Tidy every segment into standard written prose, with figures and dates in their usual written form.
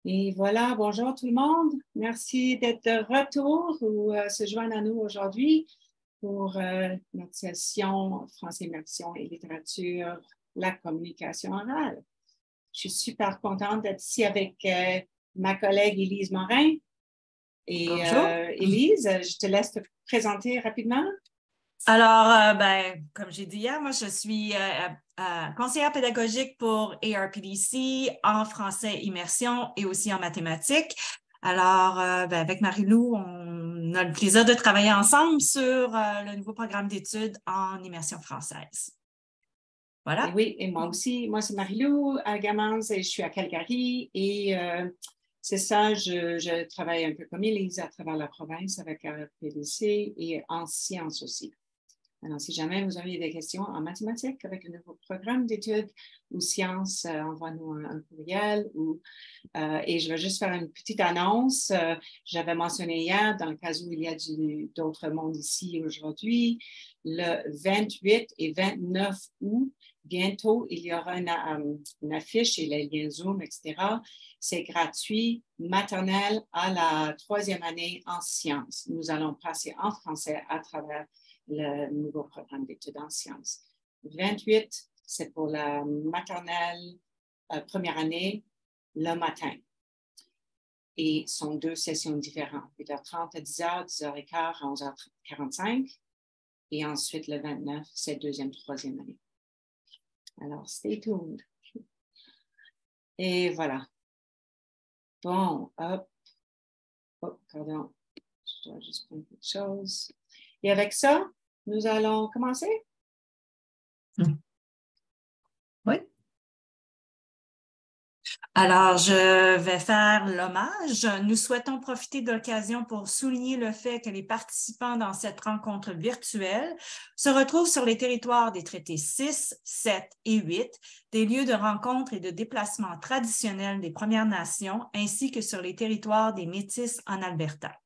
Et voilà, bonjour tout le monde. Merci d'être de retour ou se joindre à nous aujourd'hui pour notre session Français immersion et littérature, la communication orale. Je suis super contente d'être ici avec ma collègue Élise Morin. Et Bonjour. Élise, je te laisse te présenter rapidement. Alors, comme j'ai dit hier, moi, je suis conseillère pédagogique pour ARPDC en français immersion et aussi en mathématiques. Alors, avec Marie-Lou, on a le plaisir de travailler ensemble sur le nouveau programme d'études en immersion française. Et Voilà. oui, et moi aussi. Moi, c'est Marie-Lou Gamans et je suis à Calgary. Et c'est ça, je travaille un peu comme Élise à travers la province avec RPDC et en sciences aussi. Alors, si jamais vous avez des questions en mathématiques avec le nouveau programme d'études ou sciences, envoie-nous un courriel. Et je vais juste faire une petite annonce. J'avais mentionné hier, dans le cas où il y a d'autres mondes ici aujourd'hui, le 28 et 29 août, bientôt, il y aura une affiche et les liens Zoom, etc. C'est gratuit, maternelle à la 3e année en sciences. Nous allons passer en français à travers le nouveau programme d'études en sciences. 28, c'est pour la maternelle première année, le matin. Et sont 2 sessions différentes, 8h30 à 10h, 10h15 à 11h45. Et ensuite, le 29, c'est 2e, 3e année. Alors, stay tuned. Et voilà. Bon, hop. Oh, pardon. Je dois juste prendre quelque chose. Et avec ça, nous allons commencer. Oui. Alors, je vais faire l'hommage. Nous souhaitons profiter de l'occasion pour souligner le fait que les participants dans cette rencontre virtuelle se retrouvent sur les territoires des traités 6, 7 et 8, des lieux de rencontre et de déplacement traditionnels des Premières Nations, ainsi que sur les territoires des Métis en Alberta.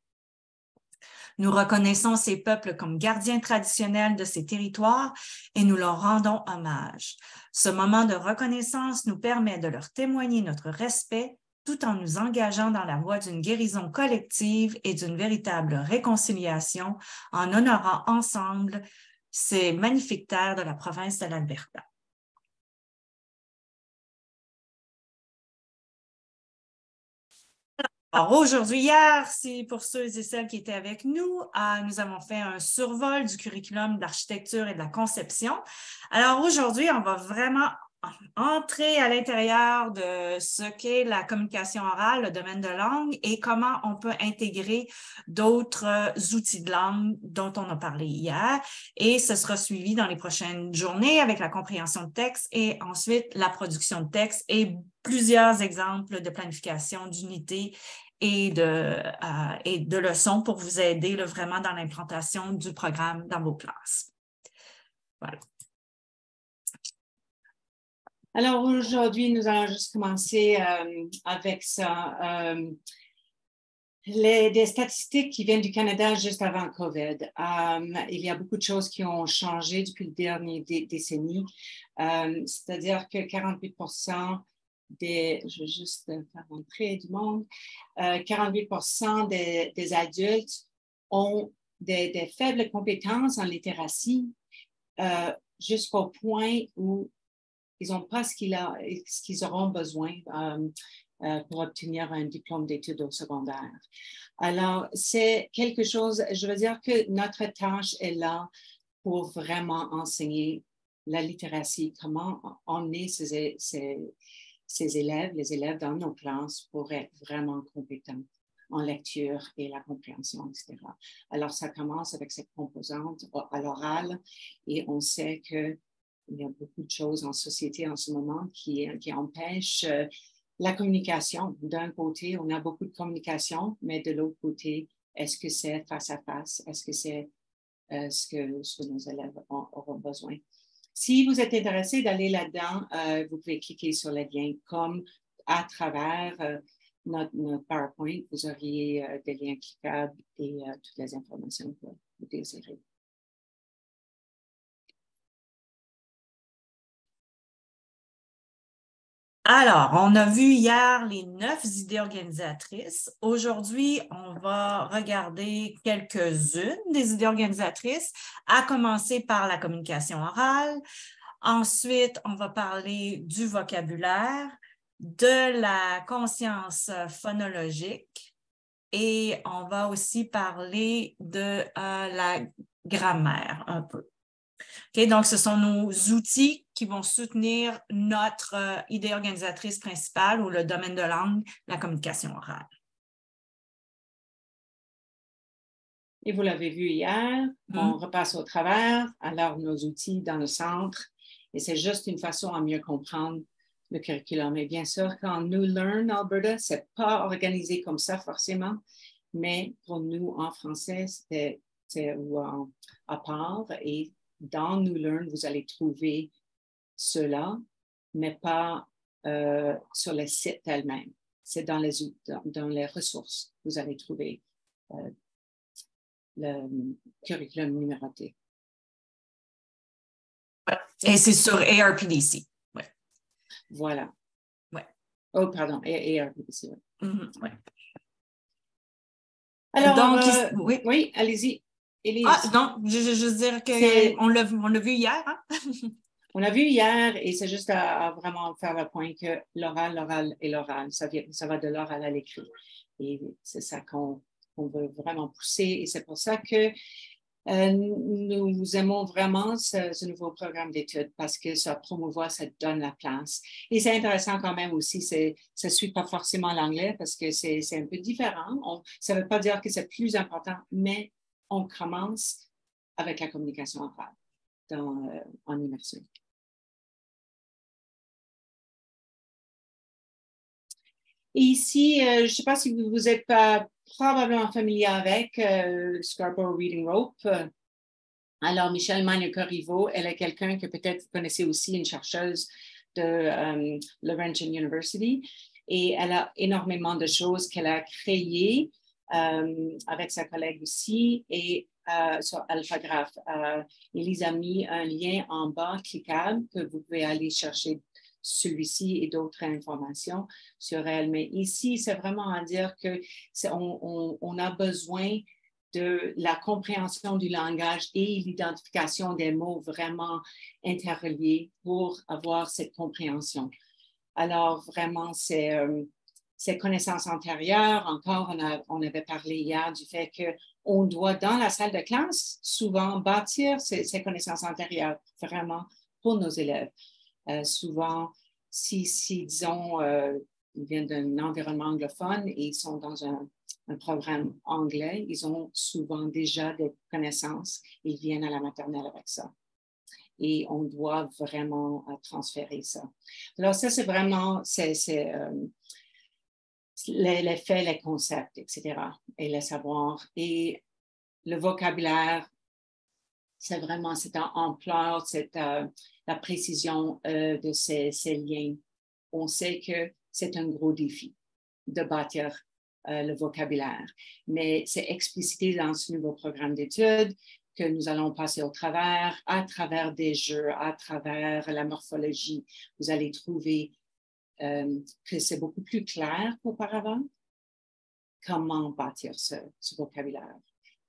Nous reconnaissons ces peuples comme gardiens traditionnels de ces territoires et nous leur rendons hommage. Ce moment de reconnaissance nous permet de leur témoigner notre respect tout en nous engageant dans la voie d'une guérison collective et d'une véritable réconciliation en honorant ensemble ces magnifiques terres de la province de l'Alberta. Alors aujourd'hui, hier, c'est pour ceux et celles qui étaient avec nous, nous avons fait un survol du curriculum d'architecture et de la conception. Alors aujourd'hui, on va vraiment entrer à l'intérieur de ce qu'est la communication orale, le domaine de langue et comment on peut intégrer d'autres outils de langue dont on a parlé hier. Et ce sera suivi dans les prochaines journées avec la compréhension de texte et ensuite la production de texte et plusieurs exemples de planification d'unités et de leçons pour vous aider là, vraiment dans l'implantation du programme dans vos classes. Voilà. Alors aujourd'hui, nous allons juste commencer avec ça. Des statistiques qui viennent du Canada juste avant COVID. Il y a beaucoup de choses qui ont changé depuis le dernier décennie. C'est-à-dire que 48% je vais juste faire rentrer du monde, 48% des adultes ont des faibles compétences en littératie jusqu'au point où ils n'ont pas ce qu'ils auront besoin pour obtenir un diplôme d'études au secondaire. Alors, c'est quelque chose, je veux dire que notre tâche est là pour vraiment enseigner la littératie, comment emmener ces élèves, les élèves dans nos classes pour être vraiment compétents en lecture et la compréhension, etc. Alors, ça commence avec cette composante à l'oral et on sait qu'il y a beaucoup de choses en société en ce moment qui empêchent la communication. D'un côté, on a beaucoup de communication, mais de l'autre côté, est-ce que c'est face à face? Est-ce que c'est ce que nos élèves auront besoin? Si vous êtes intéressé d'aller là-dedans, vous pouvez cliquer sur le lien comme à travers notre PowerPoint. Vous auriez des liens cliquables et toutes les informations que vous désirez. Alors, on a vu hier les 9 idées organisatrices. Aujourd'hui, on va regarder quelques-unes des idées organisatrices, à commencer par la communication orale. Ensuite, on va parler du vocabulaire, de la conscience phonologique et on va aussi parler de la grammaire un peu. Okay, donc, ce sont nos outils qui vont soutenir notre idée organisatrice principale ou le domaine de langue, la communication orale. Et vous l'avez vu hier, on repasse au travers, alors nos outils dans le centre, et c'est juste une façon à mieux comprendre le curriculum. Et bien sûr, quand New Learn Alberta, c'est pas organisé comme ça forcément, mais pour nous en français, c'est à part. Et dans New Learn, vous allez trouver cela, mais pas sur le site elle-même. C'est dans les ressources, vous allez trouver le curriculum numéroté. Et c'est sur ARPDC. Ouais. Voilà. Ouais. Oh, pardon, ARPDC. Ouais. Ouais. Alors, donc, oui, allez-y. Élise. Ah, non, je veux dire qu'on l'a vu hier. Hein? On l'a vu hier et c'est juste à vraiment faire le point que l'oral et l'oral, ça va de l'oral à l'écrit. Et c'est ça qu'on veut vraiment pousser. Et c'est pour ça que nous aimons vraiment ce nouveau programme d'études parce que ça promouvoit, ça donne la place. Et c'est intéressant quand même aussi, ça ne suit pas forcément l'anglais parce que c'est un peu différent. Ça ne veut pas dire que c'est plus important, mais on commence avec la communication orale en immersion. Et ici, je ne sais pas si vous êtes pas probablement familier avec Scarborough Reading Rope. Alors, Michelle Magna-Corriveau, elle est quelqu'un que peut-être vous connaissez aussi, une chercheuse de Laurentian University. Et elle a énormément de choses qu'elle a créées avec sa collègue aussi et sur AlphaGraph. Il les a mis un lien en bas cliquable que vous pouvez aller chercher celui-ci et d'autres informations sur elle. Mais ici, c'est vraiment à dire que on a besoin de la compréhension du langage et l'identification des mots vraiment interreliés pour avoir cette compréhension. Alors, vraiment, ces connaissances antérieures, encore, on avait parlé hier du fait qu'on doit, dans la salle de classe, souvent bâtir ces connaissances antérieures vraiment pour nos élèves. Souvent, si disons, ils viennent d'un environnement anglophone et ils sont dans un programme anglais, ils ont souvent déjà des connaissances, ils viennent à la maternelle avec ça. Et on doit vraiment transférer ça. Alors ça, c'est vraiment les faits, les concepts, etc. et les savoirs. Et le vocabulaire, c'est vraiment cette ampleur, la précision de ces liens. On sait que c'est un gros défi de bâtir le vocabulaire, mais c'est explicité dans ce nouveau programme d'études que nous allons passer au travers, à travers des jeux, à travers la morphologie. Vous allez trouver que c'est beaucoup plus clair qu'auparavant comment bâtir ce vocabulaire,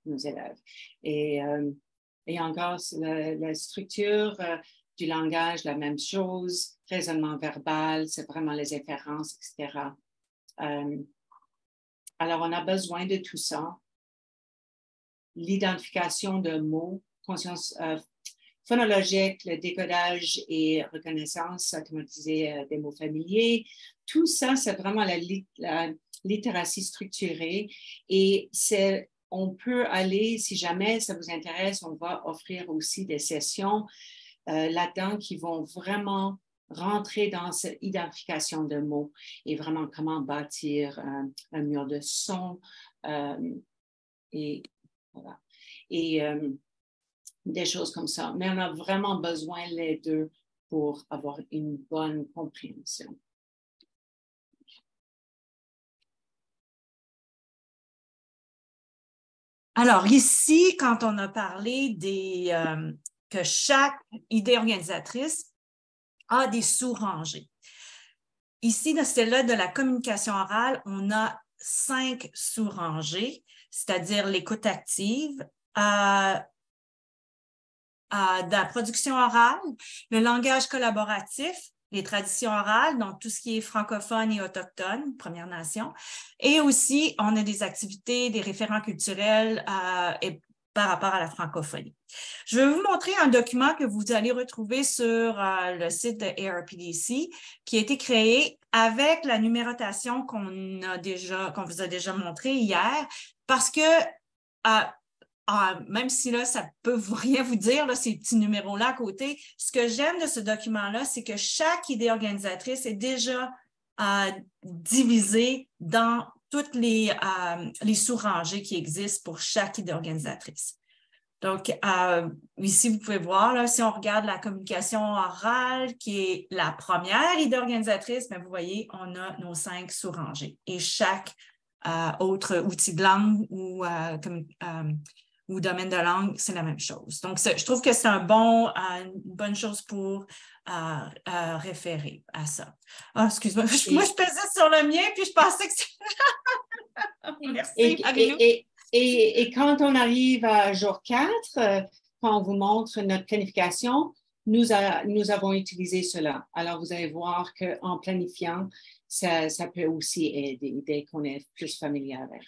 nos élèves. Et encore, la structure du langage, la même chose, raisonnement verbal, c'est vraiment les inférences, etc. Alors, on a besoin de tout ça. L'identification de mots, conscience phonologique, le décodage et reconnaissance automatisée des mots familiers. Tout ça, c'est vraiment la littératie structurée et on peut aller, si jamais ça vous intéresse, on va offrir aussi des sessions là-dedans qui vont vraiment rentrer dans cette identification de mots et vraiment comment bâtir un mur de son et voilà. Et des choses comme ça. Mais on a vraiment besoin les deux pour avoir une bonne compréhension. Alors ici, quand on a parlé que chaque idée organisatrice a des sous-rangées. ici, dans celle-là de la communication orale, on a 5 sous-rangées, c'est-à-dire l'écoute active, de la production orale, le langage collaboratif, les traditions orales, donc tout ce qui est francophone et autochtone, Premières Nations. Et aussi, on a des activités, des référents culturels et par rapport à la francophonie. Je vais vous montrer un document que vous allez retrouver sur le site de ARPDC qui a été créé avec la numérotation qu'on vous a déjà montré hier parce que même si là, ça peut rien vous dire, là, ces petits numéros-là à côté, ce que j'aime de ce document-là, c'est que chaque idée organisatrice est déjà divisée dans toutes les sous-rangées qui existent pour chaque idée organisatrice. Donc, ici, vous pouvez voir, là, si on regarde la communication orale, qui est la première idée organisatrice, bien, vous voyez, on a nos 5 sous-rangées. Et chaque autre outil de langue ou domaine de langue, c'est la même chose. Donc, je trouve que c'est une bonne chose pour référer à ça. Ah, excuse-moi, moi, je pesais sur le mien, puis je pensais que c'était... Merci, Marie-Lou. Et quand on arrive à jour 4, quand on vous montre notre planification, nous avons utilisé cela. Alors, vous allez voir qu'en planifiant, ça peut aussi aider dès qu'on est plus familier avec.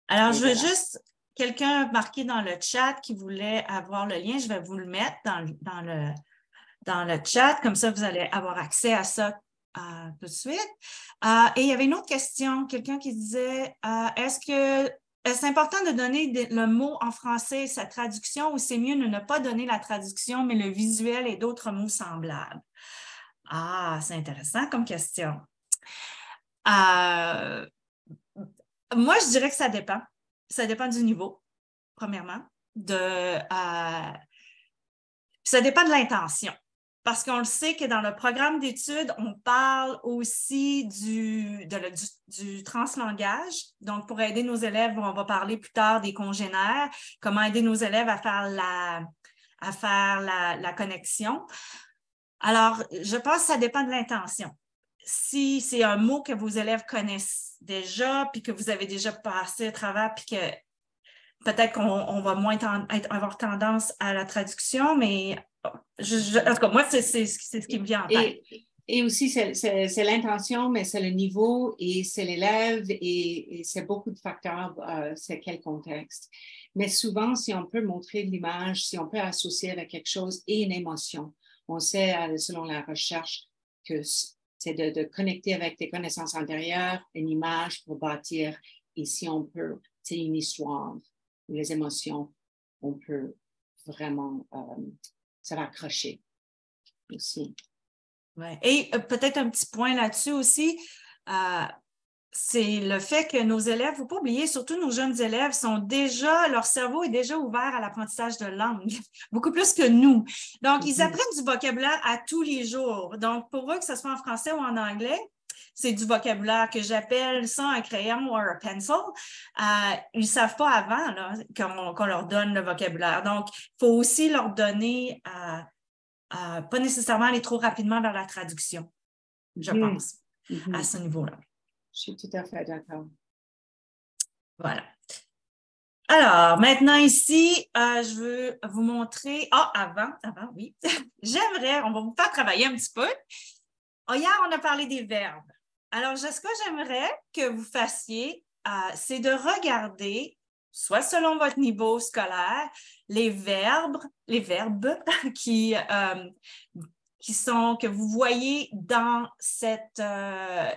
Alors, je veux juste... Quelqu'un a marqué dans le chat qui voulait avoir le lien. Je vais vous le mettre dans le chat. Comme ça, vous allez avoir accès à ça tout de suite. Et il y avait une autre question. Quelqu'un qui disait, est-ce que c'est important de donner le mot en français et sa traduction ou c'est mieux de ne pas donner la traduction, mais le visuel et d'autres mots semblables? Ah, c'est intéressant comme question. Moi, je dirais que ça dépend. Ça dépend du niveau, premièrement. Ça dépend de l'intention. Parce qu'on le sait que dans le programme d'études, on parle aussi du translangage. Donc, pour aider nos élèves, on va parler plus tard des congénères, comment aider nos élèves à faire la connexion. Alors, je pense que ça dépend de l'intention. Si c'est un mot que vos élèves connaissent déjà, puis que vous avez déjà passé à travers, puis que peut-être qu'on va moins avoir tendance à la traduction, mais en tout cas, moi, c'est ce qui me vient en tête. Et aussi, c'est l'intention, mais c'est le niveau et c'est l'élève et c'est beaucoup de facteurs, c'est quel contexte. Mais souvent, si on peut montrer l'image, si on peut associer avec quelque chose et une émotion, on sait, selon la recherche, que c'est de connecter avec des connaissances antérieures, une image pour bâtir, et si on peut, c'est une histoire, les émotions, on peut vraiment, ça va accrocher aussi. Ouais. Et peut-être un petit point là-dessus aussi, c'est le fait que nos élèves, il ne faut pas oublier, surtout nos jeunes élèves, leur cerveau est déjà ouvert à l'apprentissage de langue, beaucoup plus que nous. Donc, ils apprennent du vocabulaire à tous les jours. Donc, pour eux, que ce soit en français ou en anglais, c'est du vocabulaire que j'appelle ça un crayon ou un pencil. Ils ne savent pas avant là, qu'on leur donne le vocabulaire. Donc, il faut aussi leur donner, pas nécessairement aller trop rapidement vers la traduction, je pense, à ce niveau-là. Je suis tout à fait d'accord. Voilà. Alors, maintenant ici, je veux vous montrer... avant, oui. On va vous faire travailler un petit peu. Hier, on a parlé des verbes. Alors, ce que j'aimerais que vous fassiez, c'est de regarder, soit selon votre niveau scolaire, les verbes que vous voyez dans cette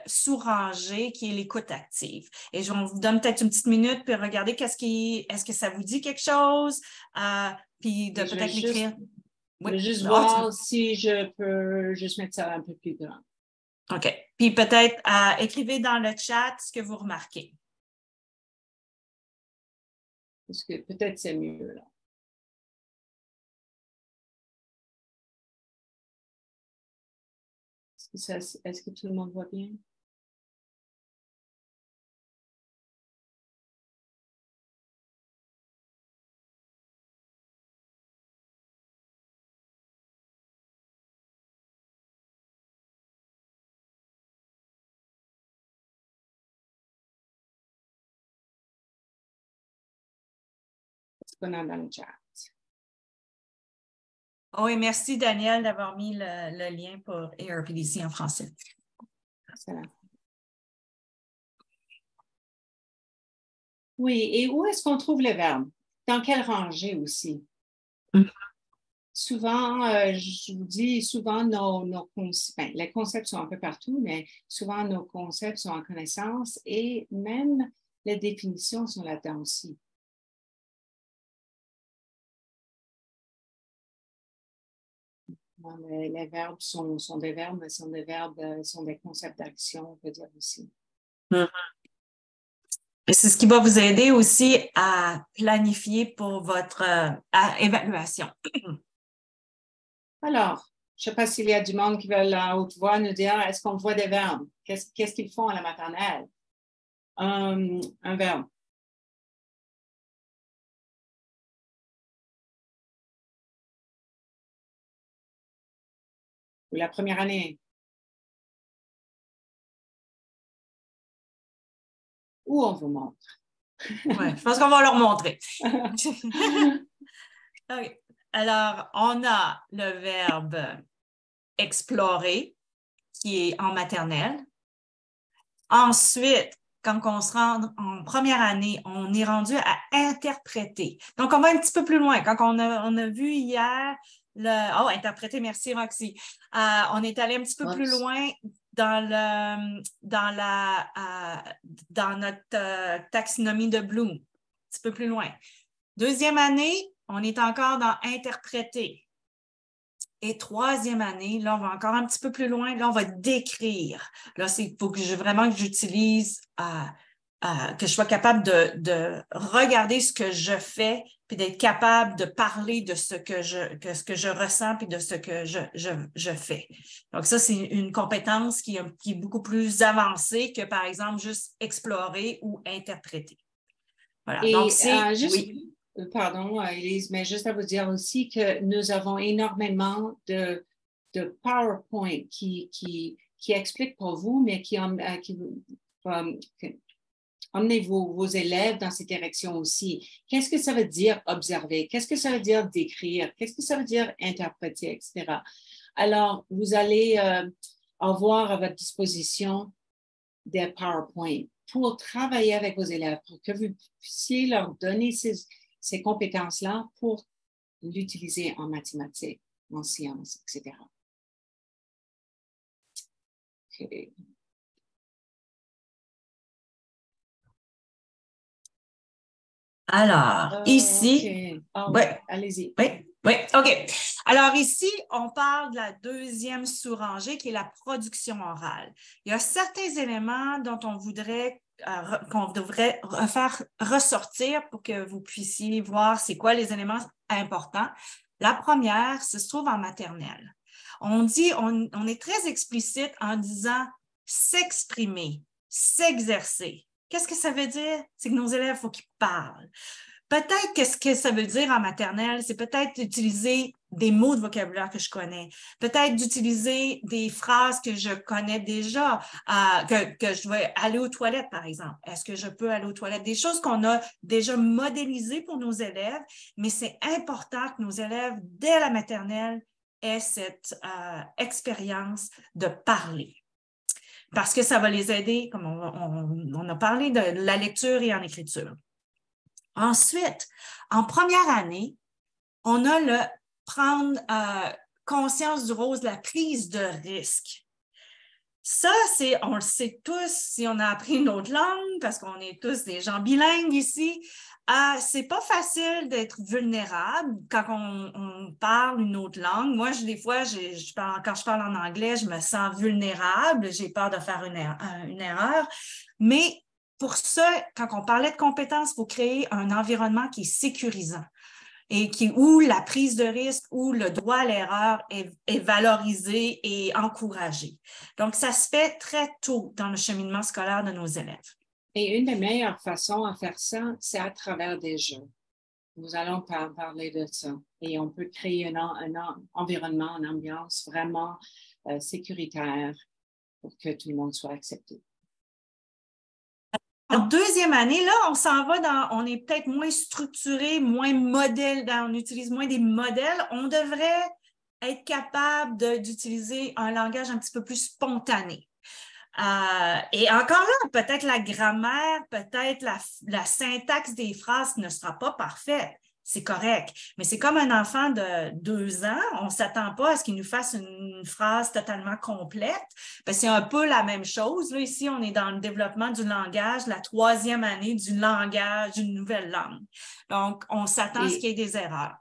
sous-rangée qui est l'écoute active. Et je vous donne peut-être une petite minute pour regarder est-ce que ça vous dit quelque chose, puis de peut-être l'écrire. Je vais juste voir si je peux juste mettre ça un peu plus grand. OK. Puis peut-être écrivez dans le chat ce que vous remarquez. Parce que peut-être c'est mieux là. Est-ce que tout le monde voit bien? prenant dans le chat. Oui, merci Daniel d'avoir mis le lien pour ARPDC en français. Excellent. Oui, et où est-ce qu'on trouve le verbe? Dans quelle rangée aussi? Souvent, je vous dis, souvent, les concepts sont un peu partout, mais souvent, nos concepts sont en connaissance et même les définitions sont là-dedans aussi. Les verbes sont des verbes, mais sont des concepts d'action, on peut dire aussi. C'est ce qui va vous aider aussi à planifier pour votre évaluation. Alors, je ne sais pas s'il y a du monde qui veut à haute voix nous dire, est-ce qu'on voit des verbes? Qu'est-ce qu'ils font à la maternelle? Un verbe. Ou la première année. Ou on vous montre. Oui, je pense qu'on va leur montrer. Okay. Alors, on a le verbe explorer qui est en maternelle. Ensuite, quand on se rend en première année, on est rendu à interpréter. Donc, on va un petit peu plus loin. Quand on a vu hier interpréter, merci Roxy. On est allé un petit peu plus loin dans notre taxonomie de Bloom. Un petit peu plus loin. Deuxième année, on est encore dans interpréter. Et troisième année, là, on va encore un petit peu plus loin. Là, on va décrire. Là, il faut que vraiment que j'utilise, que je sois capable de regarder ce que je fais, puis d'être capable de parler de ce que je ressens, puis de ce que je fais. Donc, ça, c'est une compétence qui est beaucoup plus avancée que, par exemple, juste explorer ou interpréter. Voilà. Et donc, c'est... oui. Pardon, Élise, mais juste à vous dire aussi que nous avons énormément de PowerPoint qui expliquent pour vous, mais qui emmenez vos élèves dans cette direction aussi. Qu'est-ce que ça veut dire observer? Qu'est-ce que ça veut dire décrire? Qu'est-ce que ça veut dire interpréter, etc. Alors, vous allez avoir à votre disposition des PowerPoint pour travailler avec vos élèves, pour que vous puissiez leur donner ces compétences-là pour l'utiliser en mathématiques, en sciences, etc. Okay. Alors, ici... Okay. Oui, allez-y. Oui, OK. Alors ici, on parle de la deuxième sous-rangée qui est la production orale. Il y a certains éléments dont qu'on devrait faire ressortir pour que vous puissiez voir c'est quoi les éléments importants. La première, ça se trouve en maternelle. On est très explicite en disant s'exprimer, s'exercer. Qu'est-ce que ça veut dire? C'est que nos élèves, il faut qu'ils parlent. Peut-être qu'est-ce que ça veut dire en maternelle, c'est peut-être d'utiliser des mots de vocabulaire que je connais, peut-être d'utiliser des phrases que je connais déjà, que je vais aller aux toilettes, par exemple. Est-ce que je peux aller aux toilettes? Des choses qu'on a déjà modélisées pour nos élèves, mais c'est important que nos élèves, dès la maternelle, aient cette expérience de parler. Parce que ça va les aider, comme on a parlé de la lecture et en écriture. Ensuite, en première année, on a le prendre conscience du rôle de la prise de risque. Ça, on le sait tous si on a appris une autre langue, parce qu'on est tous des gens bilingues ici. C'est pas facile d'être vulnérable quand on parle une autre langue. Moi, des fois, quand je parle en anglais, je me sens vulnérable, j'ai peur de faire une erreur. Mais pour ça, quand on parlait de compétences, il faut créer un environnement qui est sécurisant et où la prise de risque, où le droit à l'erreur est valorisé et encouragé. Donc, ça se fait très tôt dans le cheminement scolaire de nos élèves. Et une des meilleures façons à faire ça, c'est à travers des jeux. Nous allons parler de ça. Et on peut créer un environnement, une ambiance vraiment sécuritaire pour que tout le monde soit accepté. En deuxième année, là, on s'en va on est peut-être moins structuré, moins modèle, on utilise moins des modèles. On devrait être capable d'utiliser un langage un petit peu plus spontané. Et encore là, peut-être la grammaire, peut-être la syntaxe des phrases ne sera pas parfaite. C'est correct. Mais c'est comme un enfant de 2 ans. On ne s'attend pas à ce qu'il nous fasse une phrase totalement complète. Ben, c'est un peu la même chose. Là, ici, on est dans le développement du langage, la 3e année du langage d'une nouvelle langue. Donc, on s'attend à ce qu'il y ait des erreurs.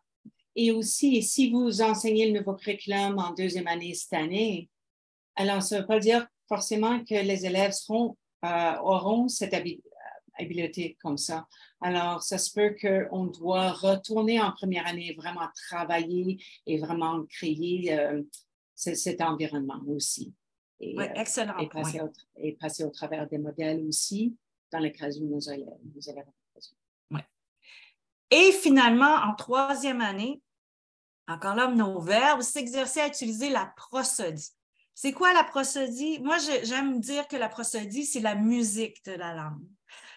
Et aussi, si vous enseignez le nouveau curriculum en 2e année cette année, alors ça ne veut pas dire forcément que les élèves auront cette habileté comme ça. Alors, ça se peut qu'on doit retourner en première année, vraiment travailler et vraiment créer cet environnement aussi. Oui, excellent. Et passer au travers des modèles aussi, dans le cas où nos élèves ont besoin. Oui. Et finalement, en 3e année, encore là, nos verbes, s'exercer à utiliser la prosodie. C'est quoi la prosodie? Moi, j'aime dire que la prosodie, c'est la musique de la langue.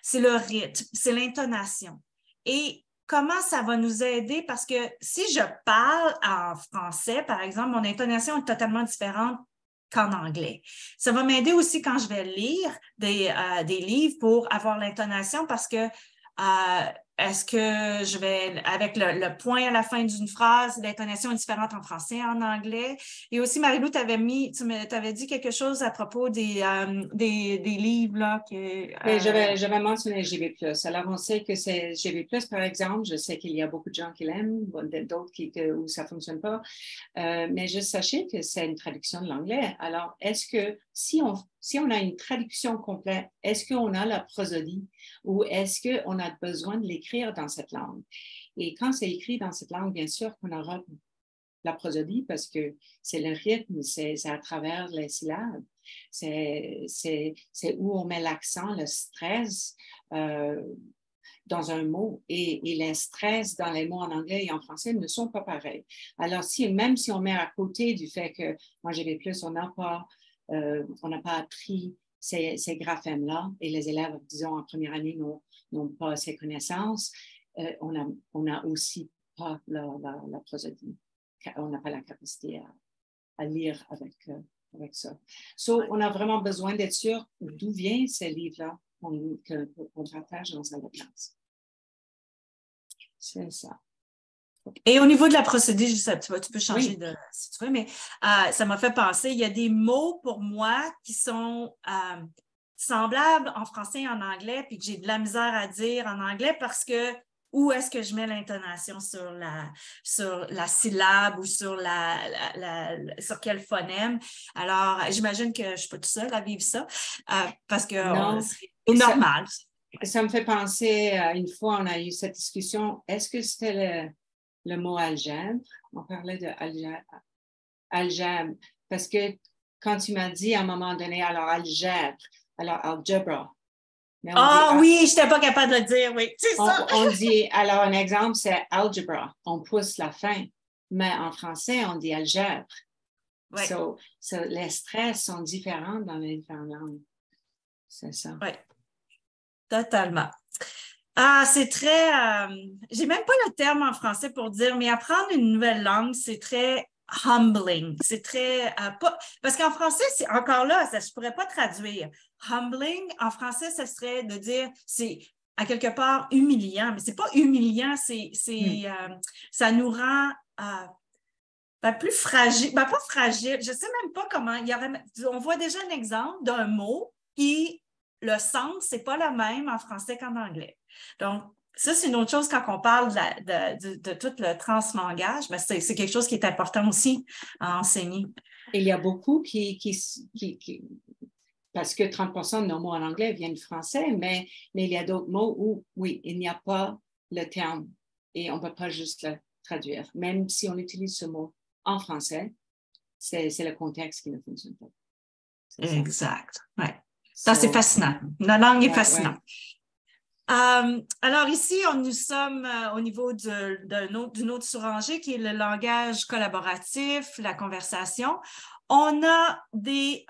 C'est le rythme, c'est l'intonation. Et comment ça va nous aider? Parce que si je parle en français, par exemple, mon intonation est totalement différente qu'en anglais. Ça va m'aider aussi quand je vais lire des livres pour avoir l'intonation parce que est-ce que je vais, avec le point à la fin d'une phrase, l'intonation est différente en français et en anglais? Et aussi, Marie-Lou, tu avais dit quelque chose à propos des livres, là. J'avais mentionné GB+. Alors, on sait que c'est GB+, par exemple. Je sais qu'il y a beaucoup de gens qui l'aiment, d'autres où ça ne fonctionne pas. Mais juste sachez que c'est une traduction de l'anglais. Alors, est-ce que si on a une traduction complète, est-ce qu'on a la prosodie ou est-ce qu'on a besoin de l'écrire dans cette langue? Et quand c'est écrit dans cette langue, bien sûr qu'on aura la prosodie parce que c'est le rythme, c'est à travers les syllabes. C'est où on met l'accent, le stress dans un mot et le stress dans les mots en anglais et en français ne sont pas pareils. Alors, même si on met à côté du fait que moi, GB+, on n'a pas appris ces graphèmes-là et les élèves, disons, en première année n'ont pas ces connaissances, on n'a aussi pas la prosodie. On n'a pas la capacité à lire avec ça. On a vraiment besoin d'être sûr d'où viennent ces livres-là qu'on partage dans sa classe. C'est ça. Et au niveau de la procédure, tu peux changer oui. si tu veux, mais ça m'a fait penser, il y a des mots pour moi qui sont semblables en français et en anglais, puis que j'ai de la misère à dire en anglais parce que où est-ce que je mets l'intonation sur la syllabe ou sur quel phonème. Alors, j'imagine que je ne suis pas toute seule à vivre ça parce que c'est normal. Ça me fait penser à une fois, on a eu cette discussion. Est-ce que c'était le mot algèbre? On parlait de algèbre. Parce que quand tu m'as dit à un moment donné, alors algèbre, alors algebra. Oui, je n'étais pas capable de le dire, oui. C'est ça. On dit, alors un exemple, c'est algebra. On pousse la fin. Mais en français, on dit algèbre. Oui. Les stress sont différents dans les différentes langues. C'est ça. Oui. Totalement. C'est très... j'ai même pas le terme en français pour dire, mais apprendre une nouvelle langue, c'est très humbling. C'est très... parce qu'en français, c'est encore là, je ne pourrais pas traduire. Humbling, en français, ce serait de dire, c'est à quelque part humiliant, mais c'est pas humiliant, ça nous rend... plus fragile, pas fragile, je ne sais même pas comment. On voit déjà un exemple d'un mot qui, le sens, c'est pas le même en français qu'en anglais. Donc, ça, c'est une autre chose quand on parle de tout le translangage, mais c'est quelque chose qui est important aussi à enseigner. Il y a beaucoup qui parce que 30% de nos mots en anglais viennent du français, mais il y a d'autres mots où, oui, il n'y a pas le terme et on ne peut pas juste le traduire. Même si on utilise ce mot en français, c'est le contexte qui ne fonctionne pas. Exact. Ouais. Ça, c'est fascinant. La langue est fascinante. Ouais. Alors ici, nous sommes au niveau d'une autre sous-rangée qui est le langage collaboratif, la conversation. On a des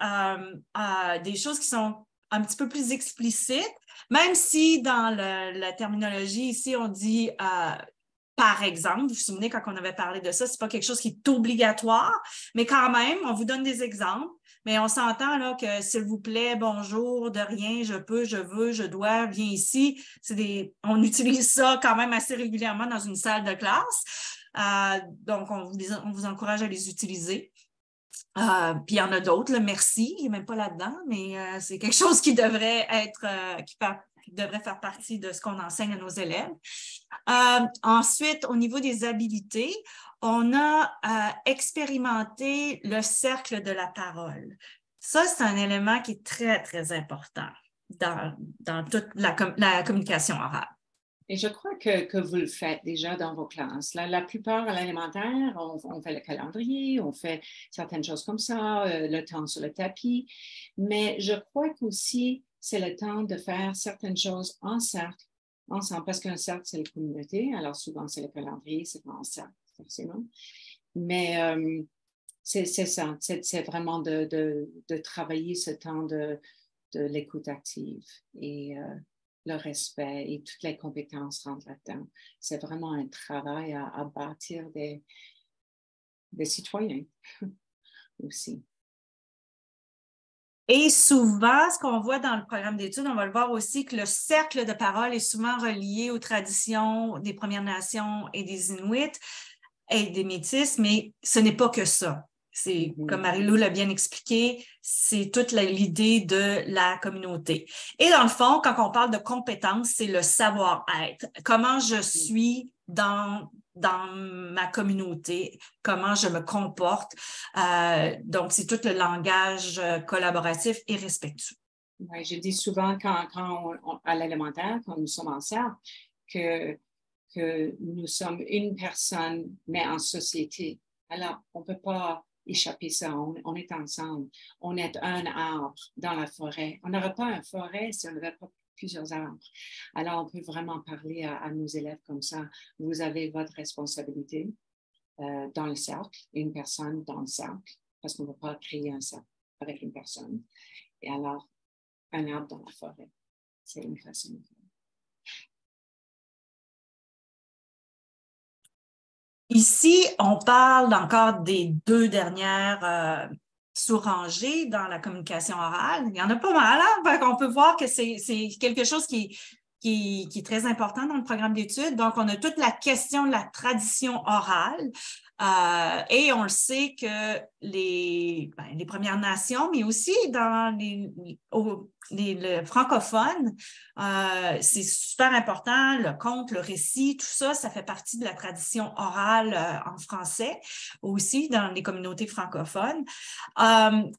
choses qui sont un petit peu plus explicite, même si dans la terminologie ici, on dit par exemple, vous vous souvenez quand on avait parlé de ça, c'est pas quelque chose qui est obligatoire, mais quand même, on vous donne des exemples, mais on s'entend là que s'il vous plaît, bonjour, de rien, je peux, je veux, je dois, viens ici. On utilise ça quand même assez régulièrement dans une salle de classe. Donc, on vous encourage à les utiliser. Puis il y en a d'autres, le merci, il n'est même pas là-dedans, mais c'est quelque chose qui devrait être, qui devrait faire partie de ce qu'on enseigne à nos élèves. Ensuite, au niveau des habiletés, on a expérimenté le cercle de la parole. Ça, c'est un élément qui est très, très important dans toute la communication orale. Et je crois que vous le faites déjà dans vos classes. La plupart à l'élémentaire, on fait le calendrier, on fait certaines choses comme ça, le temps sur le tapis. Mais je crois qu'aussi, c'est le temps de faire certaines choses en cercle, ensemble, parce qu'un cercle, c'est la communauté. Alors souvent, c'est le calendrier, c'est pas en cercle, forcément. Mais c'est ça, c'est vraiment de travailler ce temps de l'écoute active et le respect et toutes les compétences rentrent là-dedans. C'est vraiment un travail à bâtir des citoyens aussi. Et souvent, ce qu'on voit dans le programme d'études, on va le voir aussi que le cercle de parole est souvent relié aux traditions des Premières Nations et des Inuits et des Métis, mais ce n'est pas que ça. C'est, comme Marie-Lou l'a bien expliqué, c'est toute l'idée de la communauté. Et dans le fond, quand on parle de compétences, c'est le savoir-être. Comment je suis dans ma communauté, comment je me comporte. Donc, c'est tout le langage collaboratif et respectueux. Oui, je dis souvent à l'élémentaire, quand nous sommes en cercle, que nous sommes une personne, mais en société. Alors, on ne peut pas échapper ça. On est ensemble. On est un arbre dans la forêt. On n'aurait pas une forêt si on n'avait pas plusieurs arbres. Alors, on peut vraiment parler à nos élèves comme ça. Vous avez votre responsabilité dans le cercle, une personne dans le cercle, parce qu'on ne va pas créer un cercle avec une personne. Et alors, un arbre dans la forêt, c'est une façon de faire. Ici, on parle encore des 2 dernières sous-rangées dans la communication orale. Il y en a pas mal, hein? On peut voir que c'est quelque chose qui est très important dans le programme d'études. Donc, on a toute la question de la tradition orale. Et on le sait que les Premières Nations, mais aussi dans le francophone, c'est super important, le conte, le récit, tout ça, ça fait partie de la tradition orale en français, aussi dans les communautés francophones.